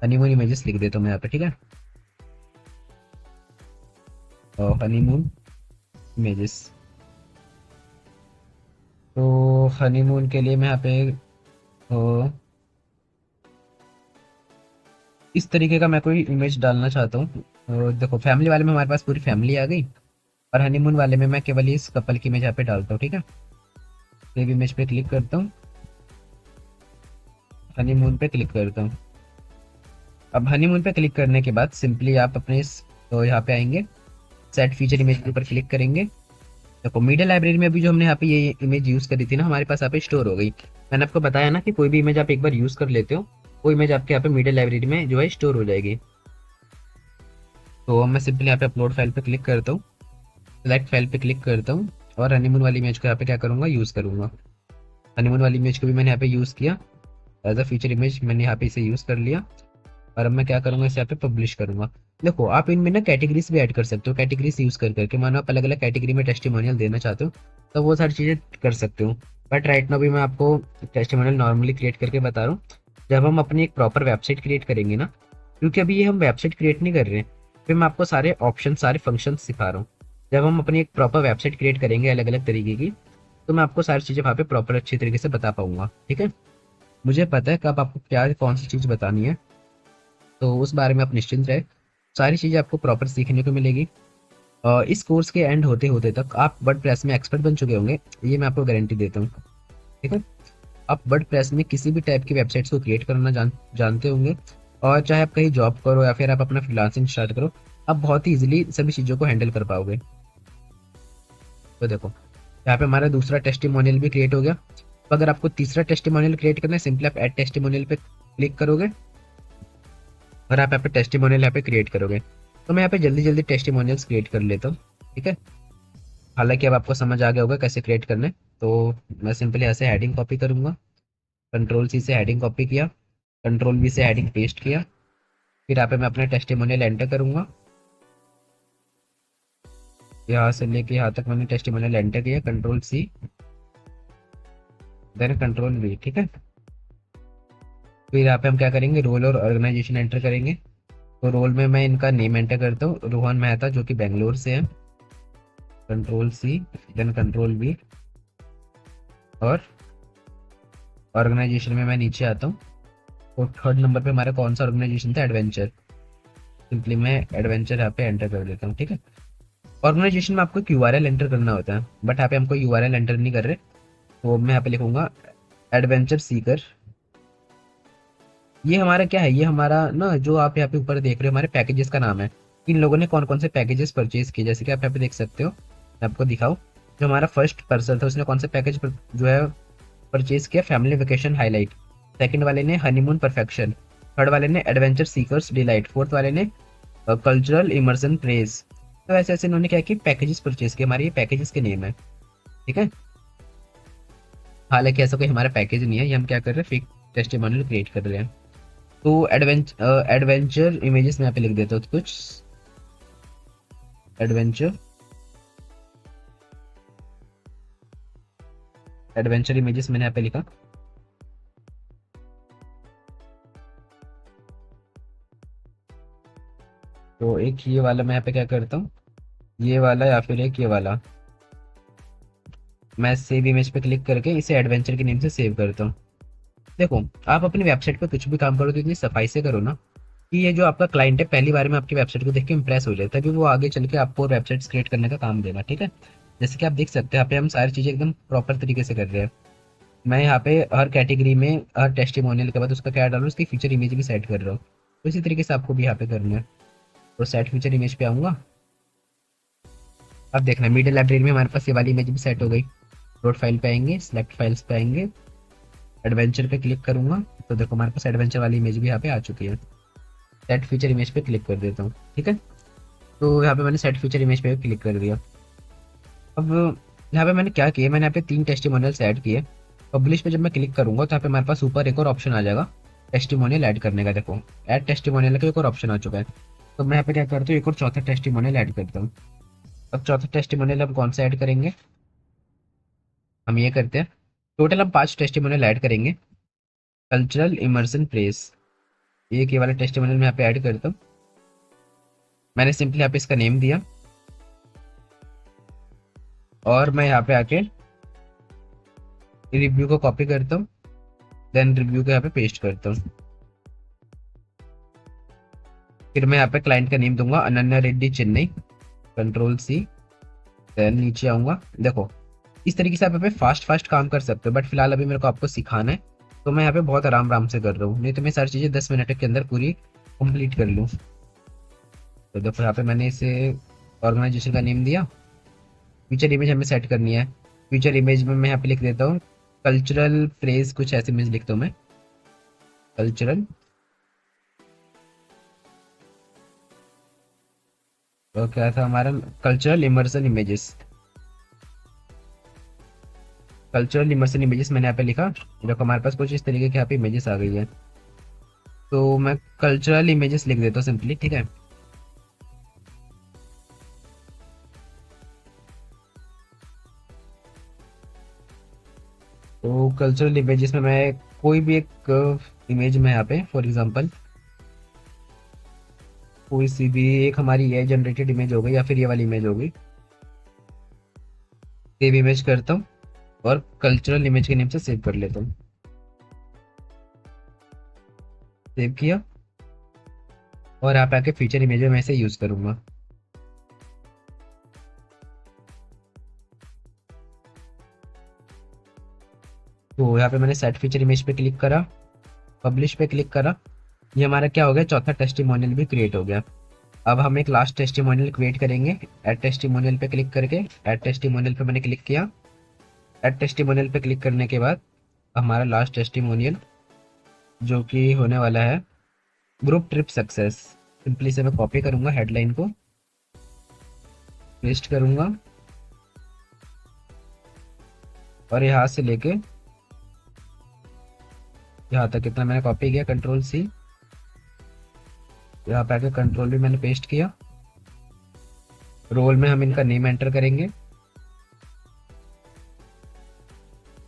हनीमून इमेजेस लिख देता हूँ मैं यहाँ पे। ठीक है, और हनीमून इमेजेस, तो हनीमून के लिए मैं यहाँ पे तो इस तरीके का मैं कोई इमेज डालना चाहता हूँ। तो देखो फैमिली वाले में हमारे पास पूरी फैमिली आ गई, और हनीमून वाले में मैं केवल इस कपल की इमेज यहाँ पे डालता हूँ। ठीक है, सेव इमेज पे क्लिक करता हूँ, हनीमून पे क्लिक करता हूँ। अब हनीमून पे क्लिक करने के बाद सिंपली आप अपने इस, तो यहाँ पे आएंगे, सेट फीचर इमेज के ऊपर क्लिक करेंगे। देखो मीडिया लाइब्रेरी में भी जो हमने यहाँ पे ये इमेज यूज करी थी ना, हमारे पास यहाँ पे स्टोर हो गई। मैंने आपको बताया ना कि कोई भी इमेज आप एक बार यूज कर लेते हो, वो इमेज आपके यहाँ पे मीडिया लाइब्रेरी में जो है स्टोर हो जाएगी। तो मैं सिंपली यहाँ पे अपलोड फाइल पे क्लिक करता हूँ, सिलेक्ट फाइल पे क्लिक करता हूँ, और हनीमून वाली इमेज को यहाँ पे क्या करूँगा, यूज़ करूँगा। हनीमून वाली इमेज को भी मैंने यहाँ पे यूज़ किया, एज अ फीचर इमेज मैंने यहाँ पे इसे यूज़ कर लिया, और अब मैं क्या करूँगा, इसे यहाँ पे पब्लिश करूँगा। देखो आप इनमें ना कैटेगरीज भी ऐड कर सकते हो, कैटेगरीज यूज़ कर करके, मानो आप अलग अलग कैटेगरी में टेस्टिमोनियल देना चाहते हो, तो वो सारी चीज़ें कर सकते हो। बट राइट नाउ भी मैं आपको टेस्टिमोनियल नॉर्मली क्रिएट करके बता रहा हूँ। जब हम अपनी एक प्रॉपर वेबसाइट क्रिएट करेंगे ना, क्योंकि अभी ये हम वेबसाइट क्रिएट नहीं कर रहे हैं, फिर मैं आपको सारे ऑप्शन सारे फंक्शन सिखा रहा हूँ। जब हम अपनी एक प्रॉपर वेबसाइट क्रिएट करेंगे अलग अलग तरीके की, तो मैं आपको सारी चीज़ें वहाँ पे प्रॉपर अच्छी तरीके से बता पाऊंगा। ठीक है, मुझे पता है कब आपको क्या कौन सी चीज़ बतानी है, तो उस बारे में आप निश्चिंत रहे, सारी चीज़ें आपको प्रॉपर सीखने को मिलेगी। इस कोर्स के एंड होते होते तक आप वर्डप्रेस में एक्सपर्ट बन चुके होंगे, ये मैं आपको गारंटी देता हूँ। ठीक है, आप वर्डप्रेस में किसी भी टाइप की वेबसाइट्स को क्रिएट करना जानते होंगे, और चाहे आप कहीं जॉब करो या फिर आप अपना फ्रीलांसिंग स्टार्ट करो, आप बहुत ही इजीली सभी चीज़ों को हैंडल कर पाओगे। तो देखो यहाँ पे हमारा दूसरा टेस्टिमोनियल भी क्रिएट हो गया। तो अगर आपको तीसरा टेस्टिमोनियल क्रिएट करना है, सिंपली आप ऐड टेस्टिमोनियल पे क्लिक करोगे, और आप यहाँ पे टेस्टिमोनियल यहाँ पे क्रिएट करोगे। तो मैं यहाँ पे जल्दी जल्दी टेस्टिमोनियल्स क्रिएट कर लेता हूँ। ठीक है, हालांकि अब आपको समझ आ गया होगा कैसे क्रिएट करने, तो मैं सिंपली यहाँ से हेडिंग कॉपी करूंगा, कंट्रोल सी से हेडिंग कॉपी किया, कंट्रोल वी से हेडिंग पेस्ट किया, फिर यहाँ पे मैं अपना टेस्टिमोनियल एंटर करूंगा, यहाँ से लेके यहाँ तक मैंने टेस्टिमोनियल एंटर किया, control C then control V. ठीक है, फिर यहाँ पे हम क्या करेंगे, रोल और ऑर्गेनाइजेशन एंटर करेंगे। तो रोल में मैं इनका नेम एंटर करता हूँ, रोहन मेहता, जो कि बेंगलोर से है, control C then control V, और ऑर्गेनाइजेशन में मैं नीचे आता हूँ, तो थर्ड नंबर पे हमारा कौन सा ऑर्गेनाइजेशन था, एडवेंचर, सिंपली मैं एडवेंचर यहाँ पे एंटर कर देता हूँ। ठीक है, ऑर्गेनाइजेशन में आपको यूआरएल एंटर करना होता है, बट यहाँ पे हमको यूआरएल एंटर नहीं कर रहे, तो मैं यहाँ पे लिखूंगा एडवेंचर सीकर। ये हमारा क्या है, ये हमारा ना जो आप यहाँ पे ऊपर देख रहे हो हमारे पैकेजेस का नाम है, इन लोगों ने कौन कौन से पैकेजेस परचेज किए, जैसे कि आप यहाँ पे देख सकते हो, मैं आपको दिखाऊं। जो हमारा फर्स्ट पर्सन था उसने कौन से पैकेज जो है परचेज किया, फैमिली वेकेशन हाईलाइट, सेकंड वाले ने हनीमून परफेक्शन, थर्ड वाले ने एडवेंचर सीकर्स डिलाइट, फोर्थ वाले ने कल्चरल इमर्सन प्रेज। तो ऐसे ऐसे इन्होंने क्या किया, पैकेजेस परचेज किए, हमारे ये पैकेजेस के नेम है। ठीक है, हालांकि ऐसा कोई हमारा पैकेज नहीं है, ये हम क्या कर रहे हैं, फेक टेस्टिमोनियल क्रिएट कर रहे हैं। तो एडवेंचर इमेजेस में यहाँ पे लिख देता हूँ कुछ, एडवेंचर एडवेंचर इमेजेस मैंने यहाँ पे लिखा। एक ये वाला मैं यहाँ पे क्या करता हूँ, ये वाला या फिर एक ये वाला, मैं सेव इमेज पे क्लिक करके इसे एडवेंचर के नेम से सेव करता हूँ। देखो, आप अपनी वेबसाइट पे कुछ भी काम करो तो इतनी सफाई से करो ना कि ये जो आपका क्लाइंट है पहली बार में आपकी वेबसाइट को देख के इंप्रेस हो जाए, तभी वो आगे चल के आपको वेबसाइट्स क्रिएट करने का काम देगा। ठीक है, जैसे कि आप देख सकते हैं यहाँ पे हम सारी चीज़ें एकदम प्रॉपर तरीके से कर रहे हैं। मैं यहाँ पे हर कैटेगरी में हर टेस्टिमोनियल के बाद उसका क्या डालूँ, उसकी फीचर इमेज भी सेट कर रहा हूँ। तो इसी तरीके से आपको भी यहाँ पे करना है। तो सेट फीचर इमेज पे आऊँगा, अब देखना मीडिया लाइब्रेरी में हमारे पास ये वाली इमेज भी सेट हो गई। रोड फाइल पे आएंगे, सिलेक्ट फाइल्स पे आएंगे, एडवेंचर पे क्लिक करूंगा तो देखो हमारे पास एडवेंचर वाली इमेज भी यहाँ पे आ चुकी है। सेट फीचर इमेज पे क्लिक कर देता हूँ। ठीक है, तो यहाँ पे मैंने सेट फीचर इमेज पे क्लिक कर दिया। अब यहाँ पे मैंने क्या किया, मैंने यहाँ पे 3 टेस्टिमोनियल्स ऐड किए। पब्लिश पे जब मैं क्लिक करूंगा तो यहाँ पे हमारे पास ऊपर एक और ऑप्शन आ जाएगा टेस्टिमोनियल ऐड करने का। देखो ऐड टेस्टिमोनियल का एक और ऑप्शन आ चुका है। तो मैं यहाँ पे क्या करता हूँ, एक और चौथा टेस्टिमोनियल ऐड करता हूँ। अब चौथा टेस्टिमोनियल हम कौन सा ऐड करेंगे, हम ये करते हैं, टोटल हम 5 टेस्टिमोनियल ऐड करेंगे। कल्चरल इमर्सन प्रेस, एक ये वाला टेस्टिमोनियल मैं यहाँ पे ऐड करता हूँ। मैंने सिंपली यहाँ पे इसका नेम दिया और मैं यहाँ पे आके रिव्यू को कॉपी करता हूँ, देन रिव्यू को यहाँ पे पेस्ट करता हूँ। फिर मैं यहाँ पे क्लाइंट का नेम दूंगा Ananya Reddy Chennai, control C, then नीचे आऊंगा। देखो इस तरीके से आप यहाँ पे फास्ट फास्ट काम कर सकते हो, बट फिलहाल अभी मेरे को आपको सिखाना है तो मैं यहाँ पे बहुत आराम आराम से कर रहा हूँ, नहीं तो मैं सारी चीज़ें 10 मिनट के अंदर पूरी कंप्लीट कर लूँ। तो देखो यहाँ पे मैंने इसे ऑर्गेनाइजेशन का नेम दिया। फीचर इमेज हमें सेट करनी है। फीचर इमेज में मैं यहाँ पे लिख देता हूँ कल्चरल प्रेस, कुछ ऐसे इमेज लिखता हूँ मैं, कल्चरल, तो क्या था हमारा, cultural immersion images, cultural immersion images मैंने यहाँ पे लिखा। देखो हमारे पास कुछ इस तरीके की यहाँ पे इमेजेस आ गई है, तो मैं कल्चरल इमेजेस लिख देता हूँ सिंपली। ठीक है, तो कल्चरल इमेजेस में मैं कोई भी एक इमेज में यहाँ पे फॉर एग्जांपल कोई सी भी एक हमारी एआई जनरेटेड इमेज हो गई या फिर ये वाली इमेज हो गई, सेव इमेज करता हूँ और कल्चरल इमेज के नेम से सेव कर लेता हूँ। सेव किया और यहाँ पे आके फीचर इमेज में मैं इसे यूज करूंगा। तो यहाँ पे मैंने सेट फीचर इमेज पे क्लिक करा, पब्लिश पे क्लिक करा, ये हमारा क्या हो गया, चौथा टेस्टिमोनियल भी क्रिएट हो गया। अब हम एक लास्ट टेस्टिमोनियल क्रिएट करेंगे। ऐड टेस्टिमोनियल पे क्लिक करके, ऐड टेस्टिमोनियल पे मैंने क्लिक किया। ऐड टेस्टिमोनियल पे क्लिक करने के बाद हमारा लास्ट टेस्टिमोनियल जो कि होने वाला है ग्रुप ट्रिप सक्सेस, सिंपली से मैं कॉपी करूंगा, हेडलाइन को पेस्ट करूंगा और यहाँ से लेके यहाँ तक कितना मैंने कॉपी किया, कंट्रोल सी, यहाँ पे आके कंट्रोल भी मैंने पेस्ट किया। रोल में हम इनका नेम एंटर करेंगे,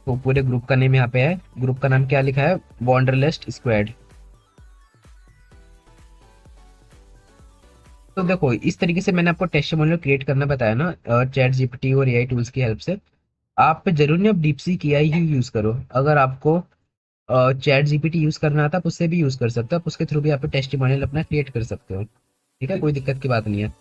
तो पूरे ग्रुप का नेम यहाँ पे है। ग्रुप का नाम क्या लिखा है, वॉन्डरलस्ट स्क्वाड। तो देखो इस तरीके से मैंने आपको टेस्टिमोनियल क्रिएट करना बताया ना, चैट जीपीटी और एआई टूल्स की हेल्प से। आप जरूर नहीं, आप डीपसीक एआई ही यूज करो। अगर आपको चैट जीपीटी यूज करना आता है आप उससे भी यूज कर सकते हो, आप उसके थ्रू भी आप टेस्टिमोनियल अपना क्रिएट कर सकते हो। ठीक है, कोई दिक्कत की बात नहीं है।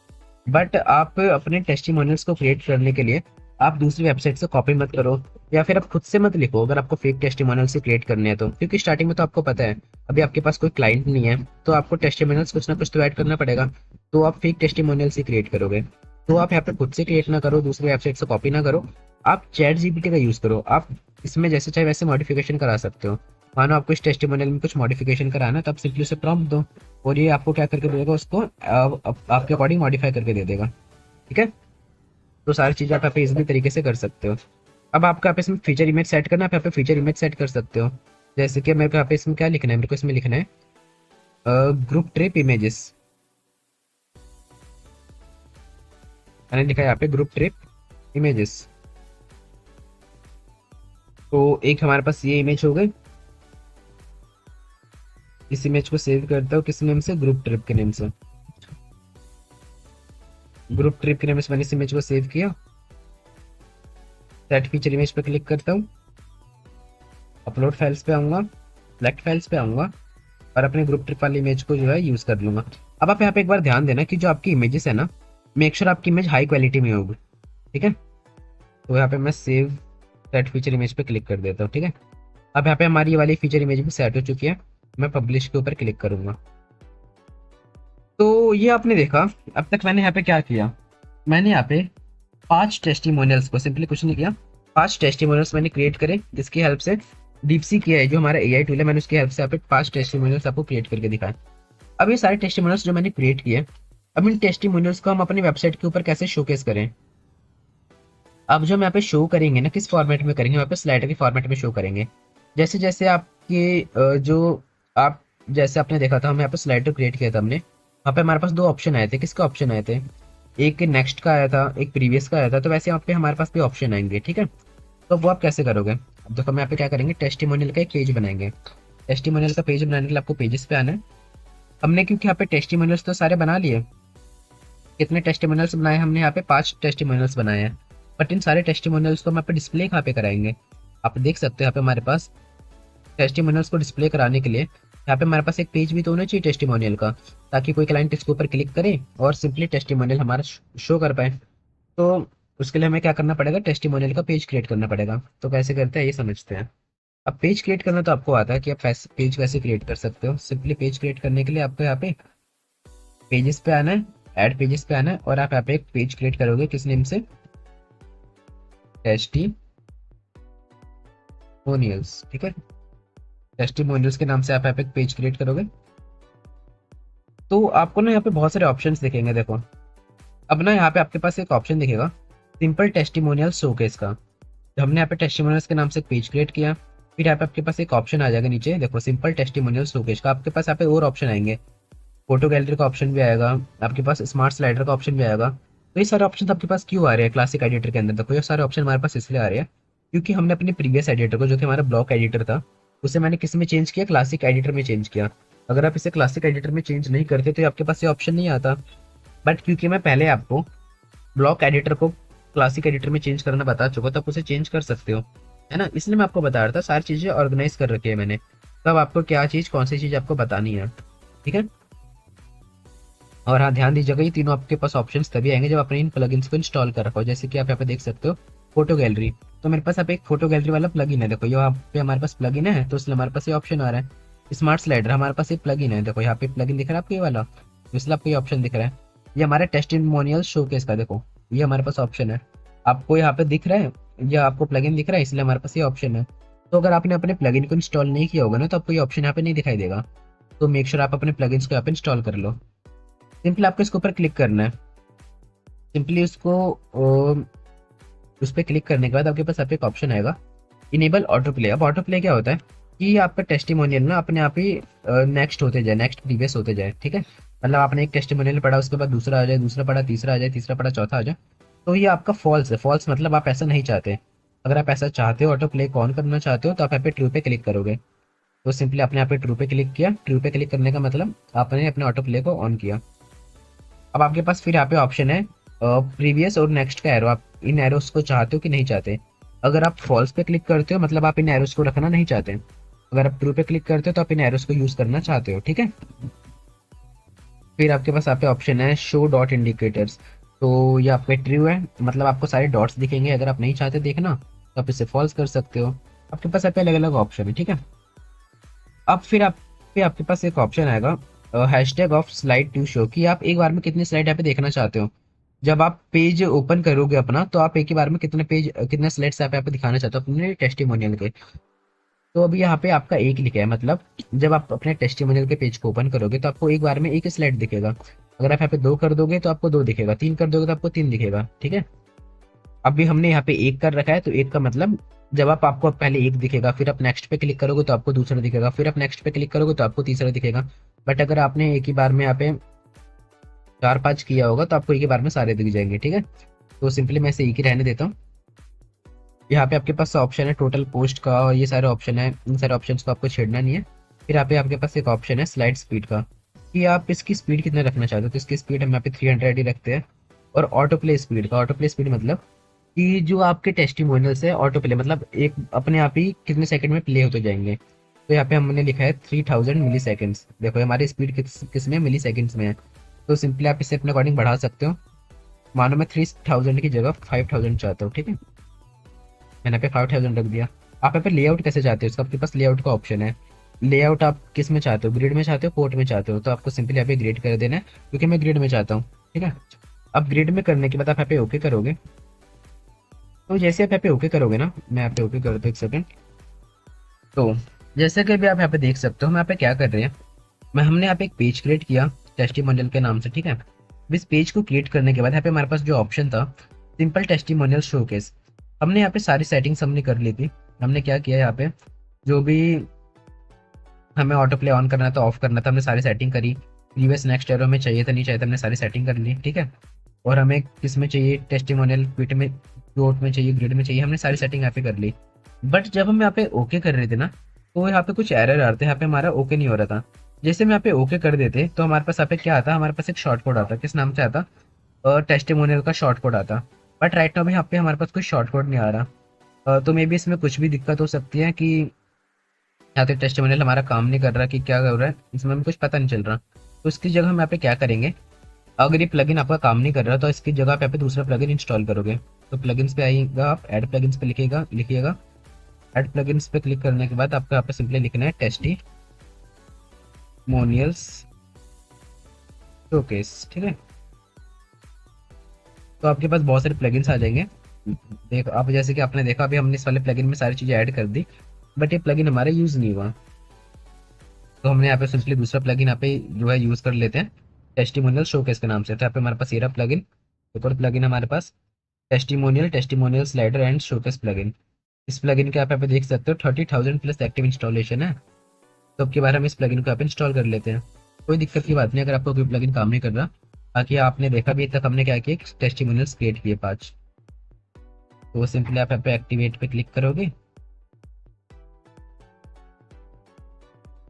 बट आप अपने टेस्टिमोनियल्स को क्रिएट करने के लिए आप दूसरी वेबसाइट से कॉपी मत करो या फिर आप खुद से मत लिखो अगर आपको फेक टेस्टिमोनियल से क्रिएट करने हैं तो, क्योंकि स्टार्टिंग में तो आपको पता है अभी आपके पास कोई क्लाइंट नहीं है तो आपको टेस्टिमोनियल्स कुछ ना कुछ तो ऐड करना पड़ेगा। तो आप फेक टेस्टिमोनियल से क्रिएट करोगे, तो आप यहाँ पे खुद से क्रिएट ना करो, दूसरी वेबसाइट से कॉपी ना करो, आप चैट जीपीटी का यूज करो। आप इसमें जैसे चाहे वैसे मॉडिफिकेशन करा सकते हो। मानो आपको इस टेस्टिमोनियल में कुछ मॉडिफिकेशन कराना है तो आप सिंपली उसे प्रॉम्प्ट दो और ये आपको क्या करके देगा, उसको आपके अकॉर्डिंग मॉडिफाई करके दे देगा। ठीक है, तो सारी चीज़ आप यहाँ पे इजीली तरीके से कर सकते हो। अब आपको यहाँ पे इसमें फीचर इमेज सेट करना है, आप यहाँ पे फीचर इमेज सेट कर सकते हो। जैसे कि मेरे को यहाँ पे इसमें क्या लिखना है, मेरे को इसमें लिखना है ग्रुप ट्रिप इमेजेस। मैंने लिखा है यहाँ पे ग्रुप ट्रिप इमेजेस। तो एक हमारे पास ये इमेज हो गई, इस इमेज को सेव करता हूँ किस नेम से, ग्रुप ट्रिप के नेम से। ग्रुप ट्रिप के लिए मैंने इस इमेज को सेव किया, सेट फीचर इमेज पे क्लिक करता हूँ, अपलोड फाइल्स पे आऊँगा, सेलेक्ट फाइल्स पे आऊँगा और अपने ग्रुप ट्रिप वाली इमेज को जो है यूज़ कर लूँगा। अब आप यहाँ पे एक बार ध्यान देना कि जो आपकी इमेजेस है ना, मेक श्योर आपकी इमेज हाई क्वालिटी में होगी, ठीक है। तो यहाँ पे मैं सेव सेट फीचर इमेज पे क्लिक कर देता हूँ, ठीक है। अब यहाँ पे हमारी ये वाली फीचर इमेज भी सेट हो चुकी है। मैं पब्लिश के ऊपर क्लिक करूंगा। तो ये आपने देखा, अब तक मैंने यहाँ पे क्या किया, मैंने यहाँ पे 5 टेस्टिमोनियल्स को, सिंपली कुछ नहीं किया, 5 टेस्टिमोनियल्स मैंने क्रिएट करे, जिसकी हेल्प से डीपसी किया है जो हमारा एआई टूल है, मैंने उसकी हेल्प से यहाँ पे 5 टेस्टिमोनियल्स आपको क्रिएट करके दिखाए। अब ये सारे टेस्टिमोनियल्स जो मैंने क्रिएट किए, अब इन टेस्टिमोनियल्स को हम अपनी वेबसाइट के ऊपर कैसे शोकेस करें। अब जो हम यहाँ पे शो करेंगे ना, किस फॉर्मेट में करेंगे, यहाँ पे स्लाइडर के फॉर्मेट में शो करेंगे। जैसे जैसे आपके जो आप जैसे आपने देखा था, हम यहाँ पे स्लाइडर क्रिएट किया था हमने, वहाँ पे हमारे पास 2 ऑप्शन आए थे। किसके ऑप्शन आए थे, एक नेक्स्ट का आया था, एक प्रीवियस का आया था। तो वैसे यहाँ पे हमारे पास भी ऑप्शन आएंगे, ठीक है। तो वो आप कैसे करोगे, अब देखो हम यहाँ पे क्या करेंगे, टेस्टिमोनियल का एक पेज बनाएंगे। टेस्टिमोनियल का पेज बनाने के लिए आपको पेजेस पे आना है। हमने क्योंकि यहाँ पे टेस्टिमोनियल्स तो सारे बना लिए, कितने टेस्टिमोनियल्स बनाए हमने, यहाँ पे 5 टेस्टिमोनियल्स बनाए हैं। बट इन सारे टेस्टिमोनियल्स को हम यहाँ पे डिस्प्ले कहाँ पे कराएंगे, आप देख सकते हो यहाँ पे हमारे पास टेस्टिमोनियल्स को डिस्प्ले कराने के लिए यहाँ पे हमारे पास एक पेज भी तो होना चाहिए टेस्टिमोनियल का, ताकि कोई क्लाइंट इसके ऊपर क्लिक करे और सिंपली टेस्टिमोनियल हमारा शो कर पाए। तो उसके लिए हमें क्या करना पड़ेगा, टेस्टिमोनियल का पेज क्रिएट करना पड़ेगा। तो कैसे करते हैं ये समझते हैं। अब पेज क्रिएट करना तो आपको आता है कि आप पेज कैसे क्रिएट कर सकते हो। सिंपली पेज क्रिएट करने के लिए आपको यहाँ पे पेजेस पे आना है, ऐड पेजेस पे आना है और आप यहाँ पे एक पेज क्रिएट करोगे किस नेम से, टेस्टिमोनियल्स, ठीक है। टेस्टिमोनियल्स के नाम से आप यहाँ पे एक पेज क्रिएट करोगे। तो आपको ना यहाँ पे बहुत सारे ऑप्शंस दिखेंगे, देखो। अब ना यहाँ पे आपके पास एक ऑप्शन दिखेगा, सिंपल टेस्टिमोनियल शोकेस का। तो हमने यहाँ पे टेस्टिमोनियल्स के नाम से एक पेज क्रिएट किया, फिर यहाँ पे आपके पास एक ऑप्शन आ जाएगा नीचे, देखो सिंपल टेस्टिमोनियल शोकेस का। आपके पास यहाँ पे और ऑप्शन आएंगे, फोटो गैलरी का ऑप्शन भी आएगा, आपके पास स्मार्ट स्लाइडर का ऑप्शन भी आएगा। तो ये सारे ऑप्शन आपके पास क्यों आ रहे हैं क्लासिक एडिटर के अंदर, देखो ये सारे ऑप्शन हमारे पास इसलिए आ रहे हैं क्योंकि हमने अपने प्रीवियस एडिटर को, जो कि हमारा ब्लॉक एडिटर था, उसे मैंने किस में चेंज किया, क्लासिक एडिटर में चेंज किया। अगर आप इसे क्लासिक एडिटर में चेंज नहीं करते तो आपके पास ये ऑप्शन नहीं आता। बट क्योंकि मैं पहले आपको ब्लॉक एडिटर को क्लासिक एडिटर में चेंज करना बता चुका, तो आप उसे चेंज कर सकते हो, है ना। इसलिए मैं आपको बता रहा था, सारी चीजें ऑर्गेनाइज कर रखी है मैंने, तब आपको क्या चीज कौन सी चीज आपको बतानी है, ठीक है। और हाँ, ध्यान दीजिएगा ये तीनों आपके पास ऑप्शंस तभी आएंगे जब आपने इन प्लगइन्स को इंस्टॉल कर रखा हो। जैसे कि आप यहाँ पे देख सकते हो फोटो गैलरी, तो मेरे पास यहाँ पे एक फोटो गैलरी वाला प्लगइन है, देखो यहाँ पे हमारे पास प्लगइन है, तो इसलिए हमारे पास ये ऑप्शन आ रहा है। स्मार्ट स्लाइडर हमारे पास ये प्लगइन है, देखो यहाँ पे प्लगइन दिख रहा है आपको ये वाला, इसलिए आपको ये ऑप्शन दिख रहा है। ये हमारा टेस्टिमोनियल शोकेस का, देखो ये हमारे पास ऑप्शन है, आपको यहाँ पे दिख रहा है, या आपको प्लगइन दिख रहा है, इसलिए हमारे पास ये ऑप्शन है। तो अगर आपने अपने प्लगइन को इंस्टॉल नहीं किया होगा ना, तो आपको ये ऑप्शन यहाँ पे नहीं दिखाई देगा। तो मेक श्योर आप अपने प्लगइन्स को यहाँ पे इंस्टॉल कर लो। सिंपली आपको इसके ऊपर क्लिक करना है, सिंपली उसको उस पर क्लिक करने के बाद आपके पास एक ऑप्शन आएगा, इनेबल ऑटो प्ले। अब ऑटो प्ले क्या होता है कि आपका टेस्टिमोनियल ना अपने आप ही नेक्स्ट होते जाए, नेक्स्ट प्रीवियस होते जाए, ठीक है। मतलब आपने एक टेस्टिमोनियल पढ़ा, उसके बाद दूसरा आ जाए, दूसरा पढ़ा तीसरा आ जाए, तीसरा पढ़ा चौथा आ जाए। तो ये आपका फॉल्स है, फॉल्स मतलब आप ऐसा नहीं चाहते। अगर आप ऐसा चाहते हो, ऑटो प्ले को ऑन करना चाहते हो, तो आप यहाँ पे ट्रू पे क्लिक करोगे। तो सिंपली आपने यहाँ पे ट्रू पे क्लिक किया, ट्रू पे क्लिक करने का मतलब आपने अपने ऑटो प्ले को ऑन किया। अब आपके पास फिर यहाँ पे ऑप्शन है प्रीवियस और नेक्स्ट का एरो, आप इन एरोस को चाहते हो कि नहीं चाहते। अगर आप फॉल्स पे क्लिक करते हो मतलब आप इन एरोस को रखना नहीं चाहते, अगर आप ट्रू पे क्लिक करते हो तो आप इन एरोस को यूज करना चाहते हो, ठीक है। फिर आपके पास यहाँ पे ऑप्शन है शो डॉट इंडिकेटर्स, तो ये आपका ट्रू है, मतलब आपको सारे डॉट्स दिखेंगे। अगर आप नहीं चाहते देखना तो आप इसे फॉल्स कर सकते हो। आपके पास यहाँ पे अलग अलग ऑप्शन है, ठीक है। अब फिर आपके पास एक ऑप्शन आएगा hashtag of slide to show, कि आप एक बार में कितनी स्लाइड यहाँ पे देखना चाहते हो। जब आप पेज ओपन करोगे अपना, तो आप एक ही बार में कितने स्लाइड्स आप यहाँ पे दिखाना चाहते हो अपने टेस्टिमोनियल के। तो अभी यहाँ पे आपका एक लिखा है, मतलब जब आप अपने टेस्टिमोनियल के पेज को ओपन करोगे तो आपको एक बार में एक ही स्लाइड दिखेगा। अगर आप यहाँ पे 2 कर दोगे तो आपको 2 दिखेगा, 3 कर दोगे तो आपको 3 दिखेगा, ठीक है। अभी हमने यहाँ पे 1 कर रखा है, तो 1 का मतलब जब आपको पहले 1 दिखेगा, फिर आप नेक्स्ट पे क्लिक करोगे तो आपको दूसरा दिखेगा, फिर आप नेक्स्ट पे क्लिक करोगे तो आपको तीसरा दिखेगा। बट अगर आपने एक ही बार में यहाँ पे 4-5 किया होगा तो आपको एक ही बार में सारे दिख जाएंगे, ठीक है। तो सिंपली मैं इसे एक ही रहने देता हूँ। यहाँ पे आपके पास ऑप्शन है टोटल पोस्ट का, और ये सारे ऑप्शन है, इन सारे ऑप्शन को आपको छेड़ना नहीं है। फिर यहाँ पे आपके पास एक ऑप्शन है स्लाइड स्पीड का, कि आप इसकी स्पीड कितना रखना चाहते हो। तो इसकी स्पीड हम यहाँ पे 300 ही रखते हैं, और ऑटो प्ले स्पीड मतलब कि जो आपके टेस्टिमोनियल्स है ऑटो प्ले मतलब एक अपने आप ही कितने सेकंड में प्ले होते जाएंगे। तो यहाँ पे हमने लिखा है 3000 मिली सेकेंड्स। देखो हमारी स्पीड किस में मिली सेकेंड्स में है। तो सिंपली आप इसे अपने अकॉर्डिंग बढ़ा सकते हो। मानो मैं 3000 की जगह 5000 चाहता हूँ, ठीक है, मैंने यहाँ पे 5000 रख दिया। आप यहाँ पे लेआउट कैसे चाहते हो, इसका आपके पास लेआउट का ऑप्शन है। लेआउट आप किस में चाहते हो, ग्रिड में चाहते हो, पोर्ट में चाहते हो, तो आपको सिंपली यहाँ पे ग्रिड कर देना है क्योंकि मैं ग्रिड में चाहता हूँ, ठीक है। अब ग्रिड में करने के बाद आप यहाँ पे ओके करोगे। तो जैसे आप यहाँ पे ओके करोगे ना, मैं यहाँ पे ओके कर दूँ एक सेकंड। तो जैसे कि अभी आप यहाँ पे देख सकते हो हम यहाँ पे क्या कर रहे हैं, मैं हमने यहाँ पे एक पेज क्रिएट किया टेस्टिमोनियल के नाम से, ठीक है। अब इस पेज को क्रिएट करने के बाद यहाँ पे हमारे पास जो ऑप्शन था सिंपल टेस्टिमोनियल शोकेस, हमने यहाँ पे सारी सेटिंग्स हमने कर ली थी। हमने क्या किया यहाँ पे, जो भी हमें ऑटो प्ले ऑन करना था ऑफ करना था हमने सारी सेटिंग करी। प्रीवियस नेक्स्ट एरो में चाहिए था नहीं चाहिए था हमने सारी सेटिंग कर ली, ठीक है। और हमें किस में चाहिए, टेस्टिमोनियल क्विट में, क्वोट में चाहिए, ग्रिड में चाहिए, हमने सारी सेटिंग यहाँ पे कर ली। बट जब हम यहाँ पे ओके कर रहे थे ना, तो यहाँ पे कुछ एरर आ रहे थे, यहाँ पे हमारा ओके नहीं हो रहा था। जैसे हम यहाँ पे ओके कर देते तो हमारे पास यहाँ पे क्या आता, हमारे पास एक शॉर्ट कोड आता, किस नाम से आता, टेस्टिमोनियल का शॉर्ट कोड आता। बट राइट नाउ यहाँ पे हमारे पास कोई शॉर्ट कोड नहीं आ रहा। तो मे बी इसमें कुछ भी दिक्कत हो सकती है कि या तो टेस्टिमोनियल हमारा काम नहीं कर रहा कि क्या कर रहा है, इसमें हमें कुछ पता नहीं चल रहा। तो इसकी जगह हम यहाँ पे क्या करेंगे, अगर ये प्लगइन आपका काम नहीं कर रहा तो इसकी जगह पे यहाँ पे दूसरा प्लगइन इंस्टॉल करोगे। तो प्लगइन्स पे आइएगा, आप ऐड प्लगइन्स पे लिखिएगा। ऐड प्लगइन्स पे क्लिक करने के बाद आपको यहाँ पे सिंपली लिखना है टेस्टिमोनियल्स शोकेस, ठीक है। तो आपके पास बहुत सारे प्लगइन्स आ जाएंगे। देखो आप, जैसे कि आपने देखा अभी हमने इस वाले प्लगइन में सारी चीज़ें ऐड कर दी, बट ये प्लगइन हमारा यूज़ नहीं हुआ। तो हमने यहाँ पे सिंपली दूसरा प्लगइन यहाँ पे जो है यूज़ कर लेते हैं टेस्टिमोनियल शोकेस के नाम से। तो यहाँ पे हमारे पास ये रहा प्लगइन। एक और प्लगइन हमारे पास testimonial slider and showcase plugin. इस प्लगइन के आप यहाँ पे देख सकते हो 30,000 प्लस एक्टिव इंस्टॉलेशन है। तो अब के बार हम इस प्लगइन को आप इंस्टॉल कर लेते हैं। कोई दिक्कत की बात नहीं अगर आपको कोई प्लगइन काम नहीं कर रहा। बाकी आपने देखा भी तक हमने क्या किया, टेस्टिमोनियल्स क्रिएट किए 5। तो सिंपली आप यहाँ पे एक्टिवेट पे क्लिक करोगे।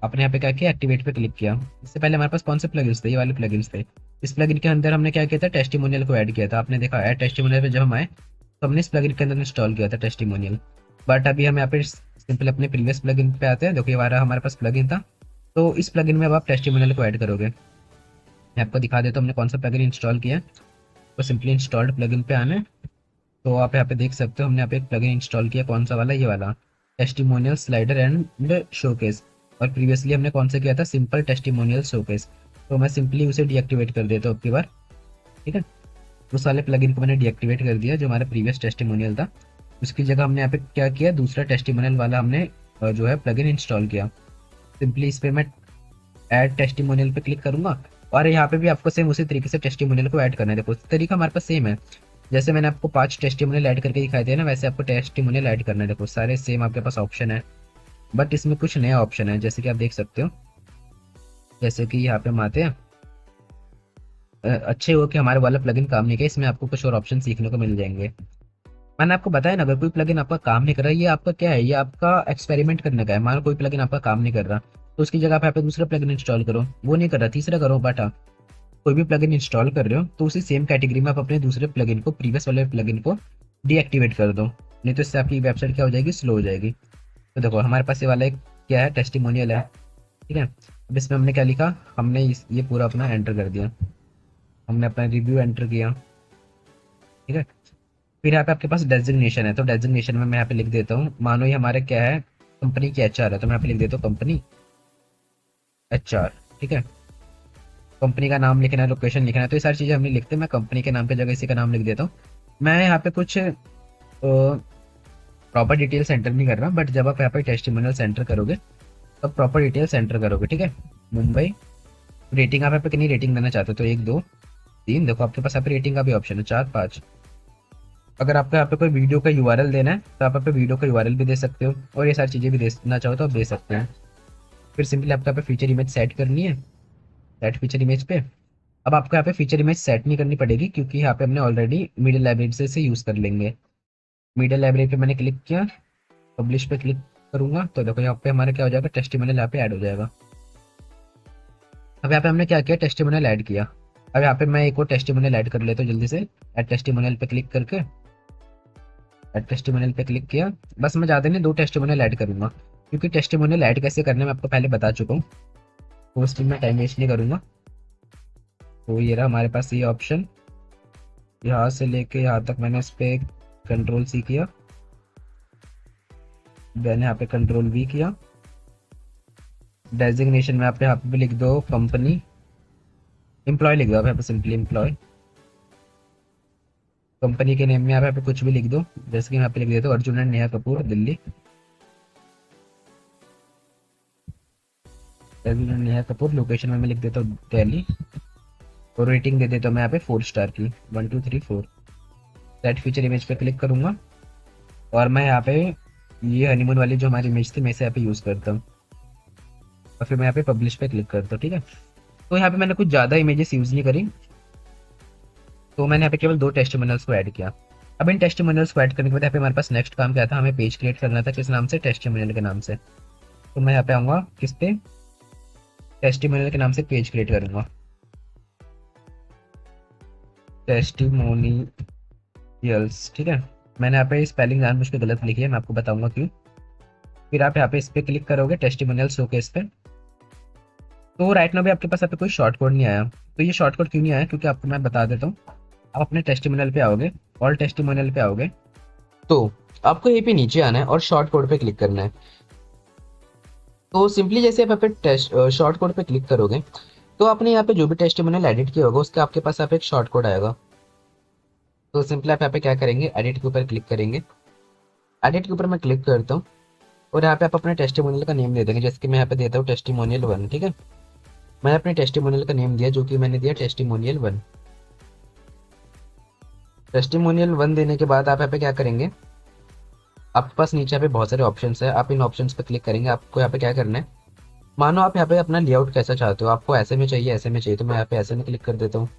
आपने यहाँ पे क्या किया, एक्टिवेट पे क्लिक किया। इससे पहले हमारे पास कौन से प्लगइन्स थे, ये वाले प्लगइन्स थे। इस प्लगइन के अंदर हमने क्या किया था, टेस्टिमोनियल को ऐड किया था। आपने देखा ऐड टेस्टिमोनियल पे जब हम आए तो हमने इस प्लगइन के अंदर इंस्टॉल किया था टेस्टिमोनियल। बट अभी हम यहाँ पे सिंपल अपने प्रीवियस प्लगइन पे आते हैं। देखो ये हमारे पास प्लगइन था, तो इस प्लगइन में अब आप टेस्टिमोनियल को ऐड करोगे। मैं आपको दिखा देता हूँ हमने कौन सा प्लगइन इंस्टॉल किया। तो सिंपली इंस्टॉल्ड प्लगइन पे आना है। तो आप यहाँ पे देख सकते हो हमने यहाँ पे एक प्लगइन इंस्टॉल किया, कौन सा वाला, ये वाला टेस्टिमोनियल स्लाइडर एंड शोकेस। और प्रीवियसली हमने कौन सा किया था, सिंपल टेस्टिमोनियल शोकेस। तो मैं सिंपली उसे डीएक्टिवेट कर देता हूँ अब की बार, ठीक है। उस वाले प्लगइन को मैंने डीएक्टिवेट कर दिया जो हमारा प्रीवियस टेस्टिमोनियल था। उसकी जगह हमने यहाँ पे क्या किया, दूसरा टेस्टिमोनियल वाला हमने जो है प्लगइन इंस्टॉल किया। सिंपली इस पर मैं ऐड टेस्टिमोनियल पे क्लिक करूंगा और यहाँ पे भी आपको सेम उसी तरीके से टेस्टिमोनियल को ऐड करना है। देखो तरीका हमारे पास सेम है, जैसे मैंने आपको 5 टेस्टिमोनियल ऐड करके दिखाई दिया ना, वैसे आपको टेस्टिमोनियल ऐड करना है। देखो सारे सेम आपके पास ऑप्शन है, बट इसमें कुछ नया ऑप्शन है जैसे कि आप देख सकते हो। जैसे कि यहाँ पे हम आते हैं, अच्छे हो कि हमारे वाला प्लगइन काम नहीं किया, इसमें आपको कुछ और ऑप्शन सीखने को मिल जाएंगे। मैंने आपको बताया ना, अगर कोई प्लगइन आपका काम नहीं कर रहा, ये आपका क्या है, ये आपका एक्सपेरिमेंट करने का है। मान लो कोई प्लगइन आपका काम नहीं कर रहा तो उसकी जगह आप यहाँ पे दूसरा प्लगइन इंस्टॉल करो, वो नहीं कर रहा तीसरा करो। बट हाँ, कोई भी प्लगइन इंस्टॉल कर रहे हो तो उसी सेम कैटेगरी में आप अपने दूसरे प्लगइन को, प्रीवियस वाले प्लगइन को डीएक्टिवेट कर दो, नहीं तो इससे आपकी वेबसाइट क्या हो जाएगी, स्लो हो जाएगी। तो देखो हमारे पास ये वाला एक क्या है, टेस्टिमोनियल है, ठीक है। अब इसमें हमने क्या लिखा, हमने ये पूरा अपना एंटर कर दिया, हमने अपना रिव्यू एंटर किया, ठीक है। फिर यहाँ पे आपके पास डेजिग्नेशन है, तो डेजिग्नेशन में मैं यहाँ पे लिख देता हूँ, मानो ये हमारे क्या है, कंपनी की एचआर है, तो मैं यहाँ पे लिख देता हूँ कंपनी एचआर, ठीक है। कंपनी का नाम लिखना है, लोकेशन लिखना है, तो ये सारी चीज़ें हमने लिखते हैं। मैं कंपनी के नाम की जगह इसी का नाम लिख देता हूँ। मैं यहाँ पे कुछ प्रॉपर डिटेल सेंटर नहीं कर रहा, बट जब आप यहाँ पे टेस्टिमोनियल सेंटर करोगे तब प्रॉपर डिटेल सेंटर करोगे, ठीक है। मुंबई, रेटिंग आप यहाँ पे कितनी रेटिंग देना चाहते हो, तो 1 2 3, देखो आपके पास यहाँ पे रेटिंग का भी ऑप्शन है, 4 5। अगर आपको यहाँ पे कोई वीडियो का यूआरएल देना है तो आप यहाँ पे वीडियो का यूआरएल भी दे सकते हो, और ये सारी चीज़ें भी देना चाहो तो आप दे सकते हैं। फिर सिंपली आपको यहाँ पे फीचर इमेज सेट करनी है, सेट फीचर इमेज पे। अब आपको यहाँ पे फीचर इमेज सेट नहीं करनी पड़ेगी क्योंकि यहाँ पे हमने ऑलरेडी मीडिया लाइब्रेरी से इसे यूज़ कर लेंगे। मीडिया लाइब्रेरी पे मैंने क्लिक किया, पब्लिश पे क्लिक करूंगा तो देखो यहाँ पे हमारा क्या हो जाएगा, टेस्टिमोनियल यहाँ पे ऐड हो जाएगा। अब यहाँ पे हमने क्या किया, टेस्टिमोनियल ऐड किया। अब यहाँ पे मैं एक और टेस्टिमोनियल ऐड कर लेता हूँ जल्दी से। ऐड टेस्टिमोनियल पे क्लिक करके ऐड टेस्टिमोनियल पे क्लिक किया। बस मैं ज़्यादा नहीं, 2 टेस्टिमोनियल ऐड करूँगा, क्योंकि टेस्टिमोनियल ऐड कैसे करने मैं आपको पहले बता चुका हूँ, तो उस पर मैं टाइम वेस्ट नहीं करूँगा। तो ये रहा हमारे पास ये ऑप्शन, यहाँ से लेके यहाँ तक मैंने इस पर कंट्रोल सी किया, मैंने यहाँ पे कंट्रोल वी किया। डेजिग्नेशन में आप यहाँ पे लिख दो कंपनी, एम्प्लॉय लिख दो आप यहाँ पे, सिंपली एम्प्लॉय। कंपनी के नेम में आप यहाँ पे कुछ भी लिख दो, जैसे कि मैं यहाँ पे लिख देता हूँ Arjun and Neha Kapoor Delhi. Arjun and Neha Kapoor. Location में मैं लिख देता हूँ दिल्ली। और रेटिंग दे देता हूँ मैं यहाँ पे 4 स्टार की, 1 2 3 4। सेट फीचर इमेज पे क्लिक करूंगा और मैं यहाँ पे ये हनीमून वाली जो हमारी इमेज थी मैं इसे यहाँ पे यूज़ करता हूँ, और फिर मैं यहाँ पे पब्लिश पे क्लिक करता हूँ। ठीक है, तो यहाँ पे मैंने कुछ ज़्यादा इमेजेस यूज़ नहीं करी, तो मैंने यहाँ पे केवल 2 टेस्टिमोनियल्स को ऐड किया। अब इन टेस्टिमोनियल्स को ऐड करने के बाद यहाँ पे हमारे पास नेक्स्ट काम क्या था, हमें पेज क्रिएट करना था, किस नाम से, टेस्टिमोनियल के नाम से। तो मैं यहाँ पे आऊँगा किस पे, टेस्टिमोनियल के नाम से पेज क्रिएट करूँगा, टेस्टिमोनियल्स। ठीक है, मैंने यहाँ पे स्पेलिंग जानबूझ के गलत लिखी है, मैं आपको बताऊंगा क्यों। फिर आप यहाँ पे इस पे क्लिक करोगे टेस्टिमोनियल शोकेस पे। तो राइट नाउ भी आपके पास यहाँ पे कोई शॉर्ट कोड नहीं आया। तो ये शॉर्ट कोड क्यों नहीं आया, क्योंकि आपको मैं बता देता हूँ। आप अपने टेस्टिमोनियल पे आओगे, ऑल टेस्टिमोनियल पे आओगे, तो आपको ये पे नीचे आना है और शॉर्ट कोड पे क्लिक करना है। तो सिंपली जैसे आप यहाँ पे शॉर्ट कोड पे क्लिक करोगे, तो आपने यहाँ पे जो भी टेस्टिमोनियल एडिट किया होगा उसका आपके पास यहाँ पे एक शॉर्ट कोड आएगा। तो सिंपली आप यहाँ पे क्या करेंगे, एडिट के ऊपर क्लिक करेंगे। एडिट के ऊपर मैं क्लिक करता हूँ और यहाँ पे आप अपने टेस्टिमोनियल का नेम दे देंगे, जैसे कि मैं यहाँ पे देता हूँ टेस्टिमोनियल 1। ठीक है, मैंने अपने टेस्टिमोनियल का नेम दिया, जो कि मैंने दिया टेस्टिमोनियल 1। टेस्टिमोनियल 1 देने के बाद आप यहाँ पे क्या करेंगे, आपके पास नीचे यहाँ पे बहुत सारे ऑप्शंस है, आप इन ऑप्शंस पे क्लिक करेंगे। आपको यहाँ पे क्या करना है, मानो आप यहाँ पे अपना लेआउट कैसा चाहते हो, आपको ऐसे में चाहिए, ऐसे में चाहिए, तो मैं यहाँ पे ऐसे में क्लिक कर देता हूँ।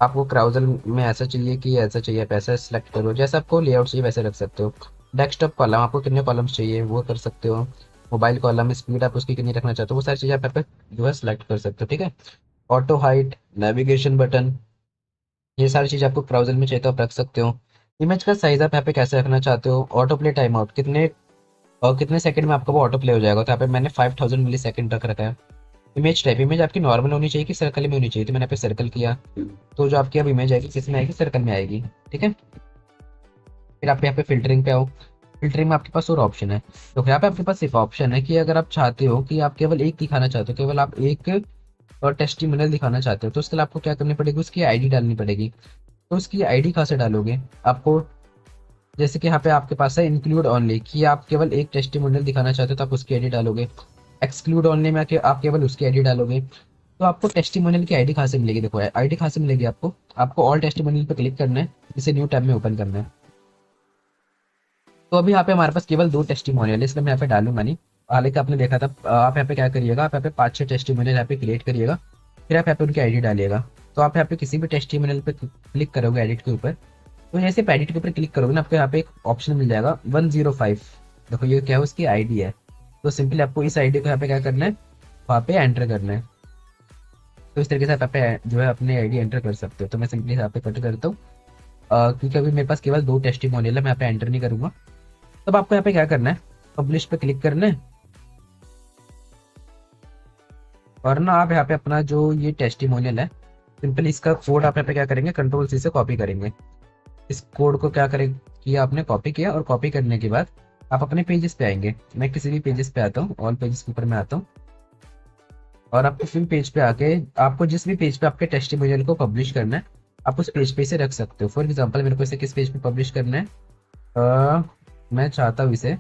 आपको क्राउजल में ऐसा चाहिए कि ऐसा चाहिए, आप ऐसा सेलेक्ट करो, जैसा आपको लेआउट चाहिए वैसे रख सकते हो। डेस्कटॉप कॉलम, आपको कितने कॉलम्स चाहिए वो कर सकते हो। मोबाइल कॉलम स्पीड आप उसकी कितनी रखना चाहते हो, वो सारी चीज़ें आप यहाँ पे जो है सेलेक्ट कर सकते हो। ठीक है, ऑटो हाइट, नेविगेशन बटन, ये सारी चीज़ आपको ब्राउजर में चाहिए तो आप रख सकते हो। इमेज का साइज आप यहाँ पे कैसे रखना चाहते हो, ऑटो प्ले टाइम आउट कितने और कितने सेकंड में आपका वो ऑटो प्ले हो जाएगा, तो यहाँ पे मैंने 5000 मिली सेकंड रख रखा है। इमेज टाइप, इमेज आपकी नॉर्मल होनी चाहिए कि सर्कल में होनी चाहिए, तो मैंने यहाँ पे सर्कल किया, तो जो आपकी अब इमेज आएगी किस में आएगी, सर्कल में आएगी। ठीक है, फिर आप यहाँ पे फिल्टरिंग पे आओ। फिल्टरिंग में आपके पास और ऑप्शन है, तो यहाँ पे आपके पास एक ऑप्शन है कि अगर आप चाहते हो कि आप केवल एक दिखाना चाहते हो, केवल आप एक और टेस्टिमोनियल दिखाना चाहते हो, तो उसके लिए आपको क्या करनी पड़ेगी, उसकी आईडी डालनी पड़ेगी। तो उसकी आईडी कहाँ से डालोगे आपको, जैसे कि यहाँ पे आपके पास है इंक्लूड ओनली, कि आप केवल एक टेस्टिमोनियल दिखाना चाहते हो तो आप उसकी आईडी डालोगे। एक्सक्लूड ओनली में आप केवल उसकी आईडी डालोगे। तो आपको टेस्टिमोनियल की आईडी कहाँ से मिलेगी, देखो आईडी कहाँ से मिलेगी आपको, आपको ऑल टेस्टिमोनियल पे क्लिक करना है, इसे न्यू टैब में ओपन करना है। तो अभी यहाँ पे हमारे पास केवल 2 टेस्टिमोनियल है, इसलिए मैं यहाँ पे डालूंगा नहीं। हालांकि आपने देखा था, आप यहाँ पे क्या करिएगा, आप यहाँ पे 5-6 टेस्टिमोनियल यहाँ पे क्रिएट करिएगा, फिर आप यहाँ पे उनकी आईडी डालिएगा। तो आप यहाँ पे किसी भी टेस्टिमोनियल पे क्लिक करोगे एडिट के ऊपर, तो जैसे आप एडिट के ऊपर क्लिक करोगे ना, आपको यहाँ पे एक ऑप्शन मिल जाएगा 105। देखो ये क्या है, उसकी आईडी है। तो सिंपली आपको इस आईडी को यहाँ पे क्या करना है, वहाँ पे एंटर करना है। तो इस तरीके से आप यहाँ पे जो है अपनी आईडी एंटर कर सकते हो। तो मैं सिंपली यहाँ पे कट करता हूँ, क्योंकि अभी मेरे पास केवल 2 टेस्टिमोनियल है, मैं यहाँ पे एंटर नहीं करूंगा। तब आपको यहाँ पे क्या करना है, पब्लिश पे क्लिक करना है, और ना आप यहाँ पे अपना जो ये टेस्टिमोनियल है, सिंपली इसका कोड आप यहाँ पे क्या करेंगे, कंट्रोल सी से कॉपी करेंगे। इस कोड को क्या करें, किया आपने, कॉपी किया, और कॉपी करने के बाद आप अपने पेजेस पे आएंगे। मैं किसी भी पेजेस पे आता हूँ, ऑल पेजेस के ऊपर मैं आता हूँ, और आपको फिर पेज पे आके आपको जिस भी पेज पे आपके टेस्टिमोनियल को पब्लिश करना है, आप उस पेज पे इसे रख सकते हो। फॉर एग्जाम्पल मेरे को इसे किस पेज पे पब्लिश करना है, मैं चाहता हूँ इसे,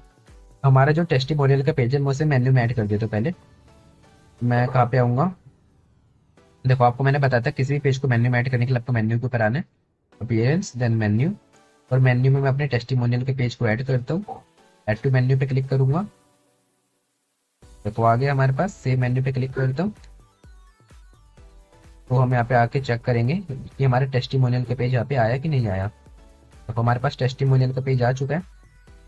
हमारा जो टेस्टिमोनियल का पेज है मैं उसे मेन्यू में ऐड कर देता हूँ। पहले मैं कहाँ पे आऊँगा, देखो आपको मैंने बताया था किसी भी पेज को मेन्यू में ऐड करने के लिए आपको मेन्यू के ऊपर आना है, अपीयरेंस देन मेन्यू, और मेन्यू में मैं अपने टेस्टिमोनियल के पेज को ऐड करता हूँ। ऐड टू मेन्यू पे क्लिक करूंगा, देखो आ गया हमारे पास, सेव मेन्यू पे क्लिक करता हूँ। तो हम यहाँ पे आके चेक करेंगे कि हमारे टेस्टिमोनियल के पेज यहाँ पे आया कि नहीं आया। तो हमारे पास टेस्टिमोनियल का पेज आ चुका है,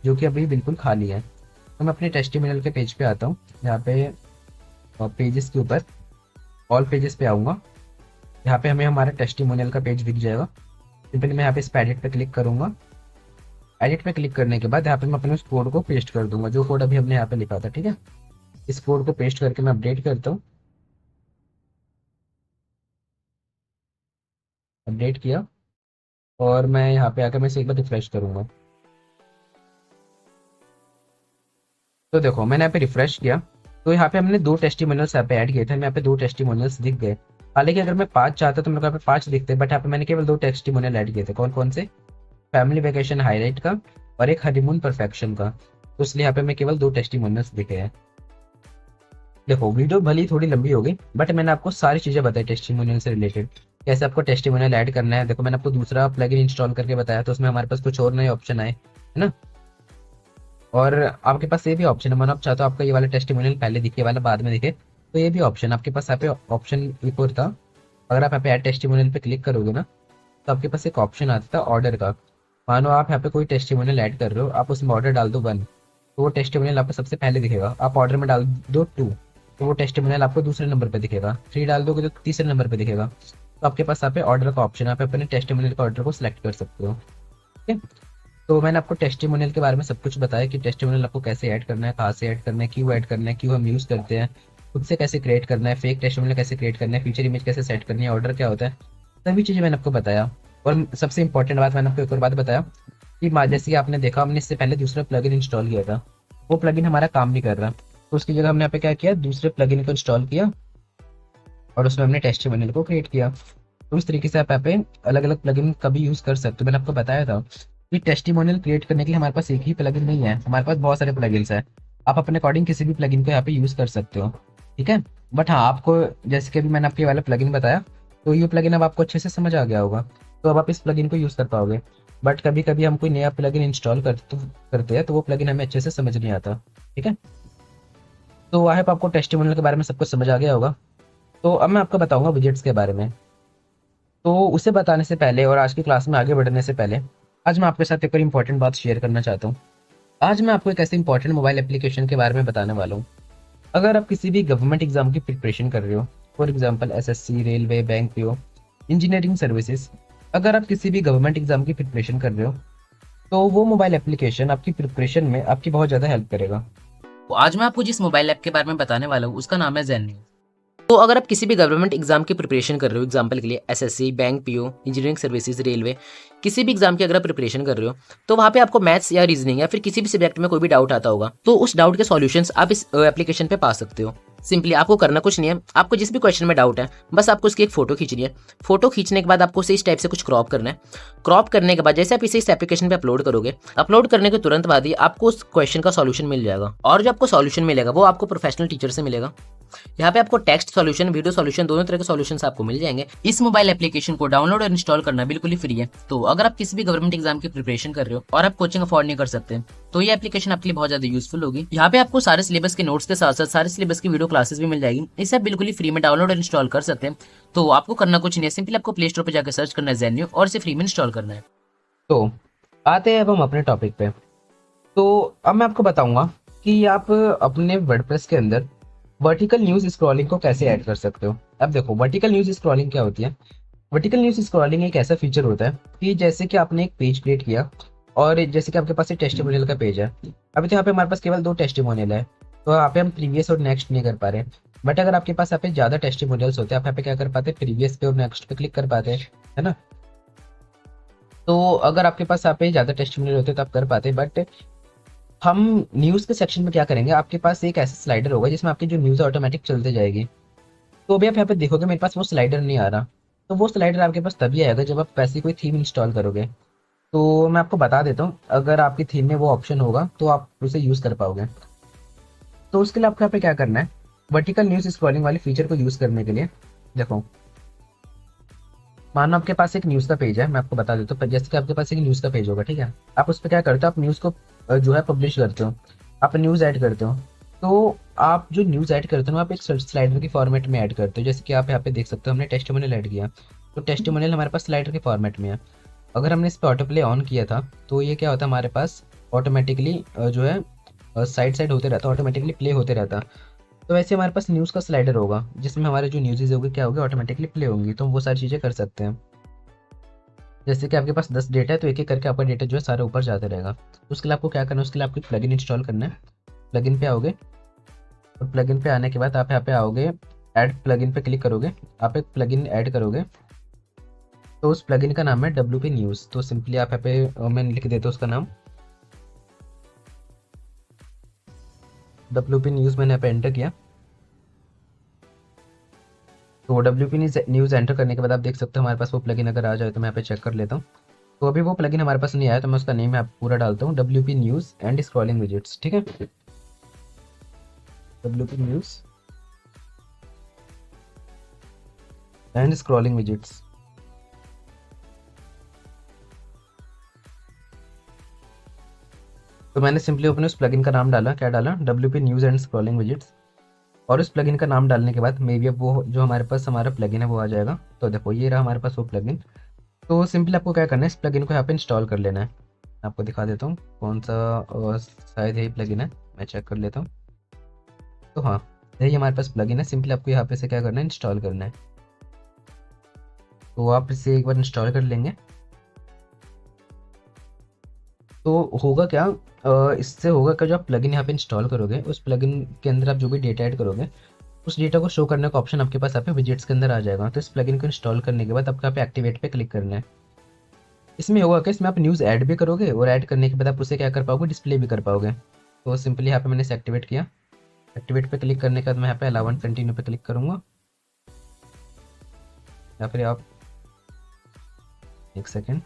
जो कि अभी बिल्कुल खाली है। तो मैं अपने टेस्टिमोनियल के पेज पे आता हूँ, यहाँ पे पेजेस के ऊपर ऑल पेजेस पे आऊँगा। यहाँ पे हमें हमारा टेस्टिमोनियल का पेज दिख जाएगा। सिंपली मैं यहाँ पे इस पे एडिट पे क्लिक करूंगा। एडिट पे क्लिक करने के बाद यहाँ पे मैं अपने उस कोड को पेस्ट कर दूंगा, जो कोड अभी हमने यहाँ पे लिखा था। ठीक है, इस कोड को पेस्ट करके मैं अपडेट करता हूँ। अपडेट किया और मैं यहाँ पे आकर मैं इसे एक बार रिफ्रेश करूंगा। तो देखो मैंने यहाँ पे रिफ्रेश किया, तो यहाँ पे हमने 2 टेस्टिमोनियल्स यहाँ पे ऐड किए थे। हमें यहाँ पे 2 टेस्टिमोनियल्स दिख गए। हालांकि अगर मैं 5 चाहता तो मेरे को यहाँ पे 5 दिखते, बट यहाँ पे मैंने केवल 2 टेस्टिमोनियल ऐड किए थे। कौन कौन से? फैमिली वेकेशन हाईलाइट का और एक हनीमून परफेक्शन का। तो इसलिए यहाँ पे मैं केवल 2 टेस्टिमोनियल्स दिखे हैं। देखो वीडियो भली थोड़ी लंबी होगी, बट मैंने आपको सारी चीजें बताई टेस्टिमोनियल से रिलेटेड, कैसे आपको टेस्टिमोनियल ऐड करना है। देखो मैंने आपको दूसरा प्लगइन इंस्टॉल करके बताया, तो उसमें हमारे पास कुछ और नए ऑप्शन आए, है ना। और आपके पास ये भी ऑप्शन है, मानो आप चाहते हो आपका ये वाला टेस्टिमोनियल पहले दिखे, वाला बाद में दिखे, तो ये भी ऑप्शन आपके पास। यहाँ पे ऑप्शन एक और था, अगर आप यहाँ पे ऐड टेस्टिमोनियल पे क्लिक करोगे ना, तो आपके पास एक ऑप्शन आता था ऑर्डर का। मानो आप यहाँ पे कोई टेस्टिमोनियल ऐड कर रहे हो, आप उसमें ऑर्डर डाल दो 1, तो वो टेस्टिमोनियल आपको सबसे पहले दिखेगा। आप ऑर्डर में डाल दो 2, तो वो टेस्टिमोनियल आपको दूसरे नंबर पे दिखेगा। 3 डाल दोगे तो तीसरे नंबर पे दिखेगा। तो आपके पास यहाँ पे ऑर्डर का ऑप्शन है, आप अपने टेस्टिमोनियल का ऑर्डर को सिलेक्ट कर सकते हो। ठीक है, तो मैंने आपको टेस्टिमोनियल के बारे में सब कुछ बताया कि टेस्टिमोनियल आपको कैसे ऐड करना है, कहाँ से ऐड करना है, क्यों ऐड करना है, क्यों हम यूज़ करते हैं, खुद से कैसे क्रिएट करना है, फेक टेस्टिमोनियल कैसे क्रिएट करना है, फीचर इमेज कैसे सेट करनी है, ऑर्डर क्या होता है, सभी चीज़ें मैंने आपको बताया। और सबसे इंपॉर्टेंट बात मैंने आपको एक और बात बताया कि जैसे कि आपने देखा, हमने इससे पहले दूसरा प्लगइन इंस्टॉल किया था, वो प्लगइन हमारा काम नहीं कर रहा, तो उसकी जगह हमने यहाँ पे क्या किया, दूसरे प्लगइन को इंस्टॉल किया और उसमें हमने टेस्टिमोनियल को क्रिएट किया। तो इस तरीके से आप यहाँ पे अलग अलग प्लगइन का भी यूज़ कर सकते हो। मैंने आपको बताया था कि टेस्टिमोनियल क्रिएट करने के लिए हमारे पास एक ही प्लगइन नहीं है, हमारे पास बहुत सारे प्लगइन्स हैं। आप अपने अकॉर्डिंग किसी भी प्लगइन को यहाँ पे यूज़ कर सकते हो। ठीक है, बट हाँ आपको, जैसे कि अभी मैंने आपको ये वाला प्लगइन बताया, तो ये प्लगइन अब आपको अच्छे से समझ आ गया होगा, तो अब आप इस प्लगइन को यूज़ कर पाओगे। बट कभी कभी हम कोई नया प्लगइन इंस्टॉल करते हैं, तो वो प्लगइन हमें अच्छे से समझ नहीं आता। ठीक है, तो आई होप आपको टेस्टिमोनियल के बारे में सब कुछ समझ आ गया होगा। तो अब मैं आपको बताऊंगा विजेट्स के बारे में। तो उसे बताने से पहले और आज की क्लास में आगे बढ़ने से पहले, आज मैं आपके साथ एक और इम्पॉर्टेंट बात शेयर करना चाहता हूँ। आज मैं आपको एक ऐसे इंपॉर्टेंट मोबाइल एप्लीकेशन के बारे में बताने वाला हूँ। अगर आप किसी भी गवर्नमेंट एग्जाम की प्रिपरेशन कर रहे हो, for example SSC, railway, bank PO, engineering services, अगर आप किसी भी गवर्नमेंट एग्जाम की प्रिपरेशन कर रहे हो, तो वो मोबाइल एप्लीकेशन आपकी प्रिपरेशन में आपकी बहुत ज़्यादा हेल्प करेगा। तो आज मैं आपको जिस मोबाइल ऐप के बारे में बताने वाला हूँ उसका नाम है ज़ेन। तो अगर आप किसी भी गवर्नमेंट एग्जाम की प्रिपरेशन कर रहे हो, एग्जाम्पल के लिए SSC, bank PO, engineering services, railway, किसी भी एग्जाम की अगर आप प्रिपरेशन कर रहे हो, तो वहाँ पे आपको मैथ्स या रीजनिंग या फिर किसी भी सब्जेक्ट में कोई भी डाउट आता होगा, तो उस डाउट के सॉल्यूशंस आप इस एप्लीकेशन पे पा सकते हो। सिंपली आपको करना कुछ नहीं है, आपको जिस भी क्वेश्चन में डाउट है, बस आपको उसकी एक फोटो खींचनी है। फोटो खींचने के बाद आपको उसे इस टाइप से कुछ क्रॉप करना है। क्रॉप करने के बाद जैसे आप इसे इस एप्लीकेशन पे अपलोड करोगे, अपलोड करने के तुरंत बाद ही आपको उस क्वेश्चन का सॉल्यूशन मिल जाएगा। और जो आपको सॉल्यूशन मिलेगा वो आपको प्रोफेशनल टीचर से मिलेगा। यहाँ पे आपको टेक्स्ट सॉल्यूशन, वीडियो सॉल्यूशन, दोनों तरह के सॉल्यूशंस आपको मिल जाएंगे। इस मोबाइल एप्लीकेशन को डाउनलोड और इंस्टॉल करना बिल्कुल ही फ्री है। तो अगर आप किसी भी गवर्नमेंट एग्जाम की प्रिपरेशन कर रहे हो और आप कोचिंग अफोर्ड नहीं कर सकते, तो ये एप्लीकेशन आपके लिए बहुत ज्यादा यूजफुल होगी। यहाँ पे आपको सारे सिलेबस के नोट्स के साथ साथ सारे सिलेबस की वीडियो क्लासेस भी मिल जाएगी। इसे आप बिल्कुल ही फ्री में डाउनलोड और इंस्टॉल कर सकते हैं। तो आपको करना कुछ नहीं है, सिंपली आपको प्ले स्टोर पर जाकर सर्च करना है ज़ेन्यू और इसे फ्री में इंस्टॉल करना है। तो आते हैं अब हम अपने टॉपिक पे। तो अब मैं आपको बताऊंगा कि आप अपने वर्डप्रेस के अंदर वर्टिकल न्यूज स्क्रॉलिंग को कैसे ऐड कर सकते हो। अब देखो वर्टिकल न्यूज स्क्रॉलिंग क्या होती है। वर्टिकल न्यूज स्क्रॉलिंग एक ऐसा फीचर होता है कि जैसे कि आपने एक पेज क्रिएट किया और जैसे कि आपके पास एक टेस्टिमोनियल का पेज है। अभी तो यहाँ पे हमारे पास केवल 2 टेस्टिमोनियल है, तो यहाँ पे हम प्रीवियस और नेक्स्ट नहीं कर पा रहे। बट अगर आपके पास यहाँ पे ज्यादा टेस्टिमोनियल्स होते हैं, आप यहाँ पे क्या कर पाते, प्रीवियस पे और नेक्स्ट पे क्लिक कर पाते हैं, है ना। तो अगर आपके पास यहाँ पे ज्यादा टेस्टिमोनियल होते तो आप कर पाते, बट हम न्यूज़ के सेक्शन में क्या करेंगे, आपके पास एक ऐसा स्लाइडर होगा जिसमें आपकी जो न्यूज़ ऑटोमेटिक चलते जाएगी। तो अभी आप यहाँ पे देखोगे मेरे पास वो स्लाइडर नहीं आ रहा, तो वो स्लाइडर आपके पास तभी आएगा जब आप वैसी कोई थीम इंस्टॉल करोगे। तो मैं आपको बता देता हूँ, अगर आपकी थीम में वो ऑप्शन होगा तो आप उसे यूज़ कर पाओगे। तो उसके लिए आपको यहाँ पे क्या करना है, वर्टिकल न्यूज़ स्क्रॉलिंग वाली फीचर को यूज़ करने के लिए देखो, मानो आपके पास एक न्यूज़ का पेज है, मैं आपको बता देता हूँ। जैसे कि आपके पास एक न्यूज़ का पेज होगा, ठीक है, आप उस पर क्या करते हो, आप न्यूज़ को जो है पब्लिश करते हो, आप न्यूज़ ऐड करते हो। तो आप जो न्यूज़ ऐड करते हो आप एक स्लाइडर के फॉर्मेट में ऐड करते हो। जैसे कि आप यहाँ पे देख सकते हो हमने टेस्टिमोनियल ऐड किया, तो टेस्टिमोनियल हमारे पास स्लाइडर के फॉर्मेट में है। अगर हमने इस पर ऑटो प्ले ऑन किया था तो ये क्या होता है, हमारे पास ऑटोमेटिकली जो है साइड साइड होते रहता, ऑटोमेटिकली प्ले होते रहता। तो वैसे हमारे पास न्यूज़ का स्लाइडर होगा जिसमें हमारे जो न्यूज़ होगी क्या होगी, ऑटोमेटिकली प्ले होंगी। तो हम वो सारी चीज़ें कर सकते हैं। जैसे कि आपके पास 10 डेटा है तो एक एक करके आपका डेटा जो है सारा ऊपर जाते रहेगा। तो उसके लिए आपको क्या करना है, उसके लिए आपको प्लगइन इंस्टॉल करना है। प्लगइन पे आओगे और प्लगइन पे आने के बाद आप यहाँ पे आओगे, ऐड प्लगइन पे क्लिक करोगे, आप एक प्लगइन ऐड करोगे। तो उस प्लगइन का नाम है WP न्यूज़। तो सिंपली आप यहाँ पे मैं लिख देता हूँ उसका नाम WP न्यूज़। मैंने यहाँ पे एंटर किया। तो WP न्यूज़ एंटर करने के बाद आप देख सकते हो हमारे पास वो प्लगइन अगर आ जाए तो मैं यहाँ पे चेक कर लेता हूँ। तो अभी वो प्लगइन हमारे पास नहीं आया तो मैं उसका नेम यहाँ पूरा डालता हूँ, WP news and scrolling widgets. ठीक है, WP news and scrolling widgets. तो मैंने सिंपली अपने उस प्लगइन का नाम डाला, क्या डाला, WP news and scrolling widgets. और उस प्लगइन का नाम डालने के बाद मे बी अब वो जो हमारे पास हमारा प्लगइन है वो आ जाएगा। तो देखो ये रहा हमारे पास वो प्लगइन। तो सिंपली आपको क्या करना है, इस प्लगइन को यहाँ पे इंस्टॉल कर लेना है। आपको दिखा देता हूँ कौन सा शायद यही प्लगइन है, मैं चेक कर लेता हूँ। तो हाँ, यही हमारे पास प्लगइन है। सिंपली आपको यहाँ पे से क्या करना है, इंस्टॉल करना है। तो आप इसे एक बार इंस्टॉल कर लेंगे तो होगा क्या, इससे होगा क्या, जो आप प्लगइन यहाँ पे इंस्टॉल करोगे उस प्लगइन के अंदर आप जो भी डेटा ऐड करोगे उस डेटा को शो करने का ऑप्शन आपके पास यहाँ पे विजेट्स के अंदर आ जाएगा। तो इस प्लगइन को इंस्टॉल करने के बाद आपको यहाँ पे एक्टिवेट पे क्लिक करना है। इसमें होगा क्या, इसमें आप न्यूज़ ऐड भी करोगे और ऐड करने के बाद आप उसे क्या कर पाओगे, डिस्प्ले भी कर पाओगे। तो सिंपली यहाँ पे मैंने इसे एक्टिवेट किया। एक्टिवेट पे क्लिक करने के बाद मैं यहाँ पे अलाउ एंड कंटिन्यू पे क्लिक करूँगा। या फिर आप एक सेकेंड,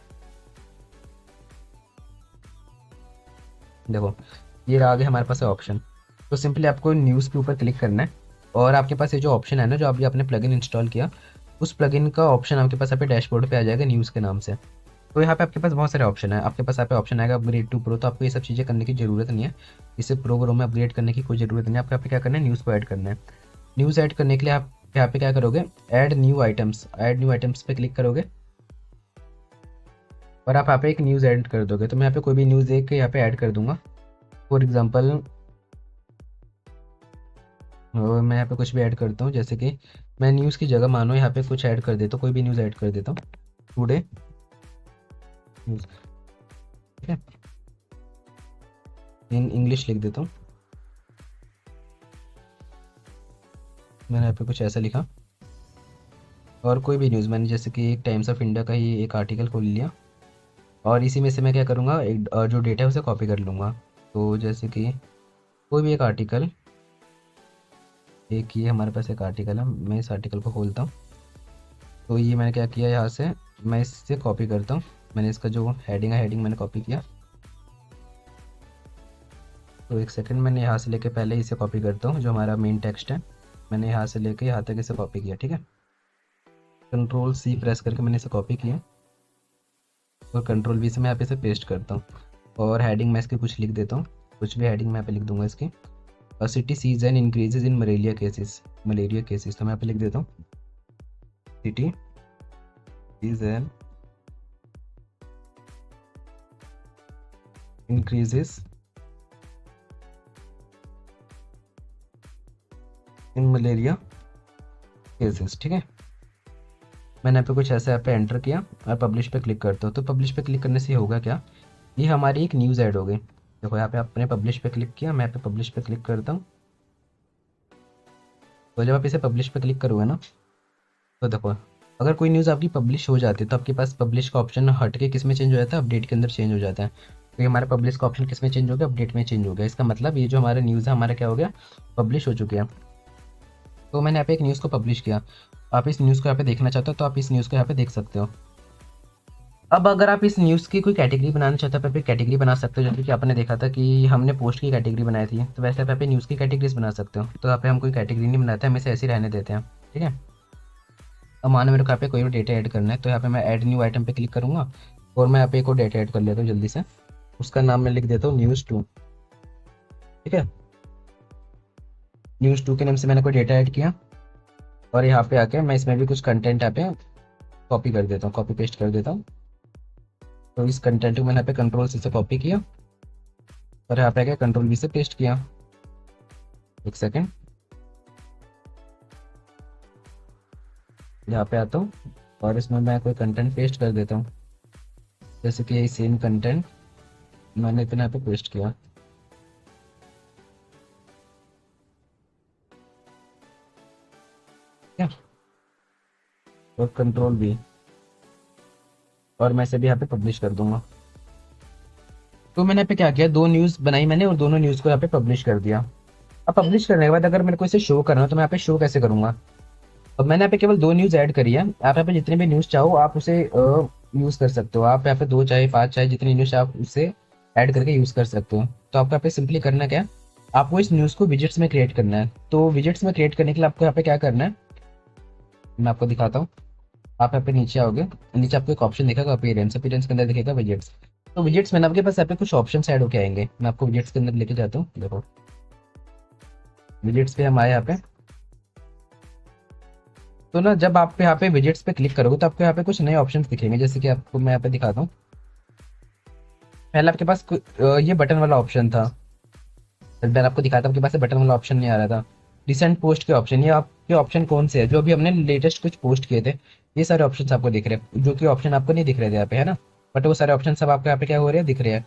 देखो ये रहा आगे हमारे पास है ऑप्शन। तो सिंपली आपको न्यूज़ के ऊपर क्लिक करना है और आपके पास ये जो ऑप्शन है ना, जो अभी आपने प्लगइन इंस्टॉल किया उस प्लगइन का ऑप्शन आपके पास यहाँ पे डैशबोर्ड पे आ जाएगा न्यूज़ के नाम से। तो यहाँ पे आपके पास बहुत सारे ऑप्शन है। आपके पास यहाँ पे ऑप्शन आएगा अपग्रेड टू प्रो। तो आपको ये सब चीज़ें करने की ज़रूरत नहीं है, इसे प्रो में अपग्रेड करने की कोई ज़रूरत नहीं है। आपको यहाँ पे क्या करना है, न्यूज़ को ऐड करना है। न्यूज़ ऐड करने के लिए आप यहाँ पे क्या करोगे, ऐड न्यू आइटम्स पे क्लिक करोगे और आप यहाँ पे एक न्यूज़ ऐड कर दोगे। तो मैं यहाँ पे कोई भी न्यूज़ एक यहाँ पे ऐड कर दूंगा। फॉर एग्जाम्पल मैं यहाँ पे कुछ भी ऐड करता हूँ, जैसे कि मैं न्यूज़ की जगह मानो यहाँ पे कुछ ऐड कर देता हूँ, कोई भी न्यूज़ ऐड कर देता हूँ, टुडे न्यूज़। ठीक है, इन इंग्लिश लिख देता हूँ। मैंने यहाँ पे कुछ ऐसा लिखा और कोई भी न्यूज़ मैंने जैसे कि एक टाइम्स ऑफ इंडिया का ही एक आर्टिकल खोल लिया और इसी में से मैं क्या करूँगा, एक जो डेटा है उसे कॉपी कर लूँगा। तो जैसे कि कोई भी एक आर्टिकल, एक ये हमारे पास एक आर्टिकल है, मैं इस आर्टिकल को खोलता हूँ। तो ये मैंने क्या किया, यहाँ से मैं इससे कॉपी करता हूँ। मैंने इसका जो हेडिंग है, हेडिंग मैंने कॉपी किया। तो एक सेकंड, मैंने यहाँ से लेके पहले इसे कॉपी करता हूँ, जो हमारा मेन टेक्स्ट है मैंने यहाँ से लेके यहाँ तक इसे कॉपी किया। ठीक है, Ctrl+C प्रेस करके मैंने इसे कॉपी किया और Ctrl+V से मैं यहाँ पे इसे पेस्ट करता हूँ। और हेडिंग मैं इसकी कुछ लिख देता हूँ, कुछ भी हेडिंग मैं यहाँ पे लिख दूंगा इसकी। सिटी सीजन इंक्रीजेज इन मलेरिया केसेस, तो मैं यहाँ पे लिख देता हूँ सिटी सीजन इंक्रीजेस इन मलेरिया केसेस। ठीक है, मैंने यहाँ पे कुछ ऐसे यहाँ पे एंटर किया और पब्लिश पे क्लिक करता हूँ। तो पब्लिश पे क्लिक करने से होगा क्या, ये हमारी एक न्यूज़ ऐड हो गई। देखो यहाँ पे आपने पब्लिश पे क्लिक किया, मैं यहाँ पे पब्लिश पे क्लिक करता हूँ। तो जब आप इसे पब्लिश पे क्लिक करोगे ना, तो देखो अगर कोई न्यूज़ आपकी पब्लिश हो जाती है तो आपके पास पब्लिश का ऑप्शन हट के किस में चेंज हो जाता है, अपडेट के अंदर चेंज हो जाता है। तो ये हमारा पब्लिश का ऑप्शन किस में चेंज हो गया, अपडेट में चेंज हो गया। इसका मतलब ये जो हमारा न्यूज़ है हमारा क्या हो गया, पब्लिश हो चुके हैं। तो मैंने यहाँ पे एक न्यूज़ को पब्लिश किया। आप इस न्यूज़ को यहाँ पे देखना चाहते हो तो आप इस न्यूज़ को यहाँ पे देख सकते हो। अब अगर आप इस न्यूज़ की कोई कैटेगरी बनाना चाहते हो तो आप कैटेगरी बना सकते हो। जैसे कि आपने देखा था कि हमने पोस्ट की कैटेगरी बनाई थी, तो वैसे आप यहाँ पे न्यूज़ की कैटेगरीज बना सकते हो। तो यहाँ पे हम कोई कैटेगरी नहीं बनाते, हम इसे ऐसे ही रहने देते हैं। ठीक है, अब मानो मेरे को यहाँ पे कोई भी डेटा ऐड करना है तो यहाँ पे मैं ऐड न्यू आइटम पे क्लिक करूँगा और मैं यहाँ पे एक और डेटा ऐड कर लेता हूँ जल्दी से। उसका नाम मैं लिख देता हूँ न्यूज़ 2। ठीक है, न्यूज़ 2 के नाम से मैंने कोई डेटा ऐड किया और यहाँ पे आके मैं इसमें भी कुछ कंटेंट यहाँ पे कॉपी कर देता हूँ, कॉपी पेस्ट कर देता हूँ। तो इस कंटेंट को मैंने यहाँ पे Ctrl+C से कॉपी किया और यहाँ पे आके Ctrl+V से पेस्ट किया। एक सेकेंड, यहाँ पे आता हूँ और इसमें मैं कोई कंटेंट पेस्ट कर देता हूँ, जैसे कि यही सेम कंटेंट मैंने इतना यहाँ पे पेस्ट किया। ठीक है, और कंट्रोल भी, और मैं इसे भी यहाँ पे पब्लिश कर दूंगा। तो मैंने यहाँ पे क्या किया, दो न्यूज़ बनाई मैंने और दोनों न्यूज़ को यहाँ पे पब्लिश कर दिया। अब पब्लिश करने के बाद अगर मेरे को इसे शो करना हो तो मैं यहाँ पे शो कैसे करूंगा। अब मैंने यहाँ पे केवल दो न्यूज़ ऐड करी है, आप यहाँ पे जितने भी न्यूज़ चाहो आप उसे यूज़ कर सकते हो। आप यहाँ पे दो चाहे पाँच चाहे जितनी न्यूज़ आप उसे ऐड करके यूज़ कर सकते हो। तो आपको यहाँ पे सिंपली करना क्या है, आपको इस न्यूज़ को विजिट्स में क्रिएट करना है। तो विजिट्स में क्रिएट करने के लिए आपको यहाँ पे क्या करना है, मैं आपको दिखाता हूँ। आप यहाँ पे नीचे आओगे, नीचे आपको एक ऑप्शन दिखेगा अपीयरेंस, अपीयरेंस के अंदर दिखेगा विजिट्स। तो विजिट्स में ना आपके पास यहाँ पे कुछ ऑप्शन ऐड होके आएंगे, मैं आपको विजिट्स के अंदर लेके जाता हूँ। देखो विजिट्स पे हम आए यहाँ पे, तो ना जब आप यहाँ पे विजिट्स पे क्लिक करोगे तो आपको यहाँ पे कुछ नए ऑप्शंस दिखेंगे, जैसे कि आपको मैं यहाँ पे दिखाता हूँ। पहले आपके पास ये बटन वाला ऑप्शन था, मैं आपको दिखाता हूँ, आपके पास बटन वाला ऑप्शन नहीं आ रहा था। रिसेंट पोस्ट के ऑप्शन, ये आपके ऑप्शन कौन से है जो अभी हमने लेटेस्ट कुछ पोस्ट किए थे, ये सारे ऑप्शन आपको दिख रहे हैं, जो कि ऑप्शन आपको नहीं दिख रहे थे यहाँ पे, है ना। बट वो सारे ऑप्शन सब आपको यहाँ पे क्या हो रहे हैं, दिख रहे हैं।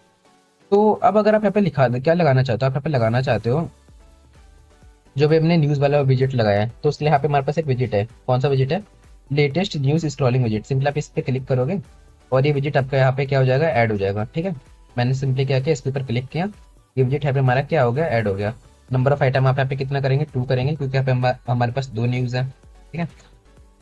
तो अब अगर आप यहाँ पे लिखा क्या लगाना चाहते हो, आप यहाँ पे लगाना चाहते हो जो भी हमने न्यूज़ वाला विजिट लगाया है, तो इसलिए यहाँ पे हमारे पास एक विजिट है। कौन सा विजिट है, latest news scrolling visit. Simple आप इस पे क्लिक करोगे और ये विजिट आपका यहाँ पे क्या हो जाएगा, ऐड हो जाएगा। ठीक है, मैंने सिंपली क्या किया, इस पे ऊपर क्लिक किया, ये विजिट यहाँ पे हमारा क्या हो गया, ऐड हो गया। नंबर ऑफ आइटम आप यहाँ पे कितना करेंगे, 2 करेंगे, क्योंकि यहाँ पे हमारे पास दो न्यूज़ है। ठीक है,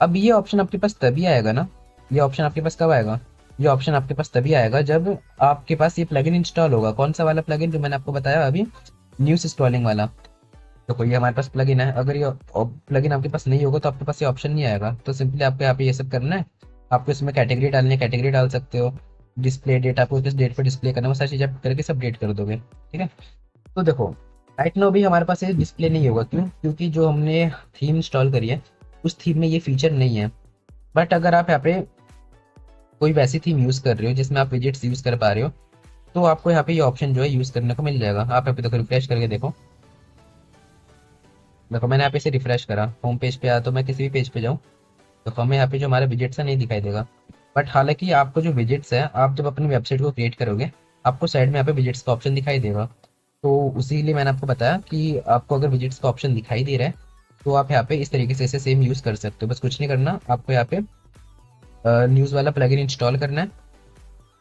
अब ये ऑप्शन आपके पास तभी आएगा ना, ये ऑप्शन आपके पास कब आएगा, ये ऑप्शन आपके पास तभी आएगा जब आपके पास ये प्लगइन इंस्टॉल होगा। कौन सा वाला प्लगइन, जो मैंने आपको बताया अभी, न्यूज़ स्क्रॉलिंग वाला। तो कोई हमारे पास प्लगइन है, अगर ये प्लगइन आपके पास नहीं होगा तो आपके पास ये ऑप्शन नहीं आएगा। तो सिंपली आपको यहाँ पे ये सब करना है, आपको इसमें कैटेगरी डालनी है, कैटेगरी डाल सकते हो। डिस्प्ले डेट आपको किस डेट पर डिस्प्ले करना है, वो सारी चीज़ आप करके सब डेट कर दोगे। ठीक है, तो देखो राइट नाउ भी हमारे पास ये डिस्प्ले नहीं होगा, क्यों, क्योंकि जो हमने थीम इंस्टॉल करी है उस थीम में ये फीचर नहीं है। बट अगर आप यहाँ पे कोई वैसी थीम यूज़ कर रहे हो जिसमें आप विजिट्स यूज़ कर पा रहे हो, तो आपको यहाँ पे ये ऑप्शन जो है यूज़ करने को मिल जाएगा। आप यहाँ पे देखो, रिफ्रेश करके देखो, देखो मैंने यहाँ पे इसे रिफ्रेश करा, होम पेज पे आया, तो मैं किसी भी पेज पे जाऊँ तो हमें यहाँ पे जो हमारा विजिट्स है नहीं दिखाई देगा। बट हालांकि आपको जो विजिट्स है, आप जब अपनी वेबसाइट को क्रिएट करोगे आपको साइड में यहाँ पे विजिट्स का ऑप्शन दिखाई देगा। तो उसी लिए मैंने आपको बताया कि आपको अगर विजिट्स का ऑप्शन दिखाई दे रहा है तो आप यहाँ पे इस तरीके से इसे सेम यूज़ कर सकते हो। बस कुछ नहीं करना, आपको यहाँ पे न्यूज़ वाला प्लगइन इंस्टॉल करना है,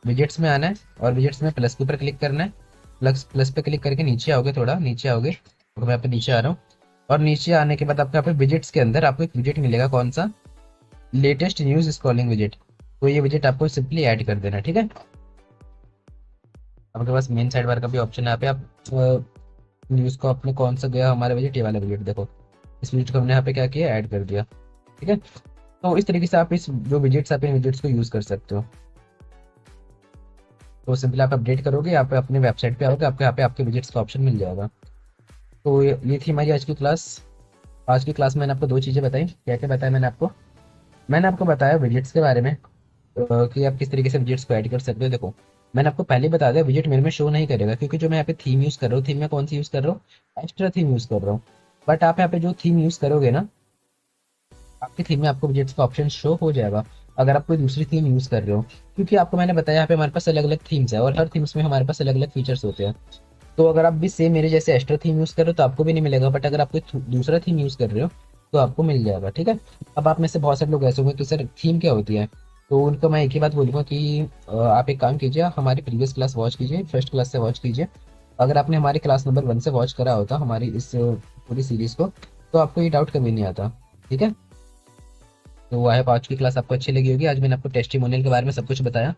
विजिट्स में आना है और विजिट्स में प्लस के ऊपर क्लिक करना है। प्लस प्लस पे क्लिक करके नीचे आओगे, थोड़ा नीचे आओगे, तो मैं यहाँ पे नीचे आ रहा हूँ। और नीचे आने के बाद आपको यहाँ पे विजिट्स के अंदर आपको एक विजिट मिलेगा, कौन सा, लेटेस्ट न्यूज़ स्क्रॉलिंग विजिट। तो ये विजिट आपको सिंपली ऐड कर देना। ठीक है, आपके पास मेन साइड बार का भी ऑप्शन है, यहाँ पे आप न्यूज़ को अपने कौन सा गया हमारा विजिट, ये वाला विजिट देखो, इस विजिट को हमने यहाँ पे क्या किया, ऐड कर दिया। ठीक है, तो इस तरीके से आप इस जो विजिट्स आप इन विजिट्स को यूज़ कर सकते हो। तो सिंपली आप अपडेट करोगे, यहाँ पे अपने वेबसाइट पे आओगे, आपको यहाँ पे आपके विजिट्स का ऑप्शन मिल जाएगा। तो ये थी हमारी आज की क्लास। आज की क्लास में मैंने आपको दो चीज़ें बताई। क्या क्या बताया मैंने आपको बताया विजिट्स के बारे में, कि आप किस तरीके से विजिट्स को ऐड कर सकते हो। देखो मैंने आपको पहले बता दिया, विजिट मेरे में शो नहीं करेगा, क्योंकि जो मैं यहाँ पे थीम यूज़ कर रहा हूँ, थीम में कौन सी यूज़ कर रहा हूँ, एक्स्ट्रा थीम यूज़ कर रहा हूँ। बट आप यहाँ पे जो थीम यूज़ करोगे ना, आपकी थीम में आपको विजिट्स का ऑप्शन शो हो जाएगा अगर आप कोई दूसरी थीम यूज़ कर रहे हो, क्योंकि आपको मैंने बताया यहाँ पे हमारे पास अलग अलग थीम्स है और हर थीम्स में हमारे पास अलग अलग फीचर्स होते हैं। तो अगर आप भी सेम मेरे जैसे एक्स्ट्रा थीम यूज़ कर रहे हो तो आपको भी नहीं मिलेगा, बट अगर आप कोई दूसरा थीम यूज़ कर रहे हो तो आपको मिल जाएगा। ठीक है, अब आप में से बहुत सारे लोग ऐसे होंगे कि सर थीम क्या होती है, तो उनको मैं एक ही बात बोलूँगा कि आप एक काम कीजिए, हमारी प्रीवियस क्लास वॉच कीजिए, फर्स्ट क्लास से वॉच कीजिए। अगर आपने हमारी क्लास नंबर 1 से वॉच करा होता हमारी इस पूरी सीरीज़ को, तो आपको ये डाउट कभी नहीं आता। ठीक है, तो आई होप आज की क्लास आपको अच्छी लगी होगी। आज मैंने आपको टेस्टिमोनियल के बारे में सब कुछ बताया।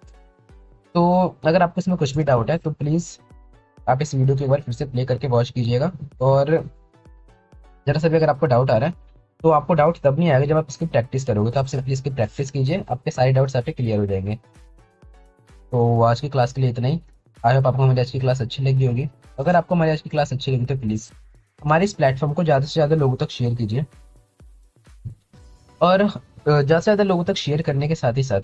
तो अगर आपको इसमें कुछ भी डाउट है तो प्लीज़ आप इस वीडियो को एक बार फिर से प्ले करके वॉच कीजिएगा। और जरा सा भी अगर आपको डाउट आ रहा है तो आपको डाउट तब नहीं आएगा जब आप इसकी प्रैक्टिस करोगे। तो आप सिर्फ इसकी प्रैक्टिस कीजिए, आपके सारे डाउट्स आपके क्लियर हो जाएंगे। तो आज की क्लास के लिए इतना ही। आई होप आपको हमारी आज की क्लास अच्छी लगी होगी। अगर आपको हमारी आज की क्लास अच्छी लगी तो प्लीज़ हमारे इस प्लेटफॉर्म को ज़्यादा से ज़्यादा लोगों तक शेयर कीजिए। और ज़्यादा से ज़्यादा लोगों तक शेयर करने के साथ ही साथ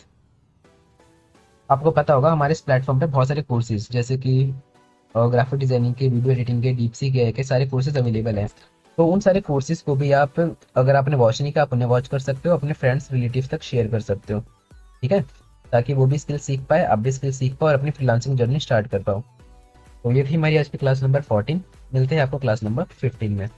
आपको पता होगा हमारे इस प्लेटफॉर्म पे बहुत सारे कोर्सेज, जैसे कि ग्राफिक डिजाइनिंग के, वीडियो एडिटिंग के, डीपसी के सारे कोर्सेज अवेलेबल हैं। तो उन सारे कोर्सेज को भी आप, अगर आपने वॉच नहीं किया, आप उन्हें वॉच कर सकते हो, अपने फ्रेंड्स रिलेटिव तक शेयर कर सकते हो, ठीक है, ताकि वो भी स्किल सीख पाए, आप भी स्किल सीख पाओ और अपनी फ्रीलांसिंग जर्नी स्टार्ट कर पाओ। तो ये थी हमारी आज की क्लास नंबर 14। मिलते हैं आपको क्लास नंबर 15 में।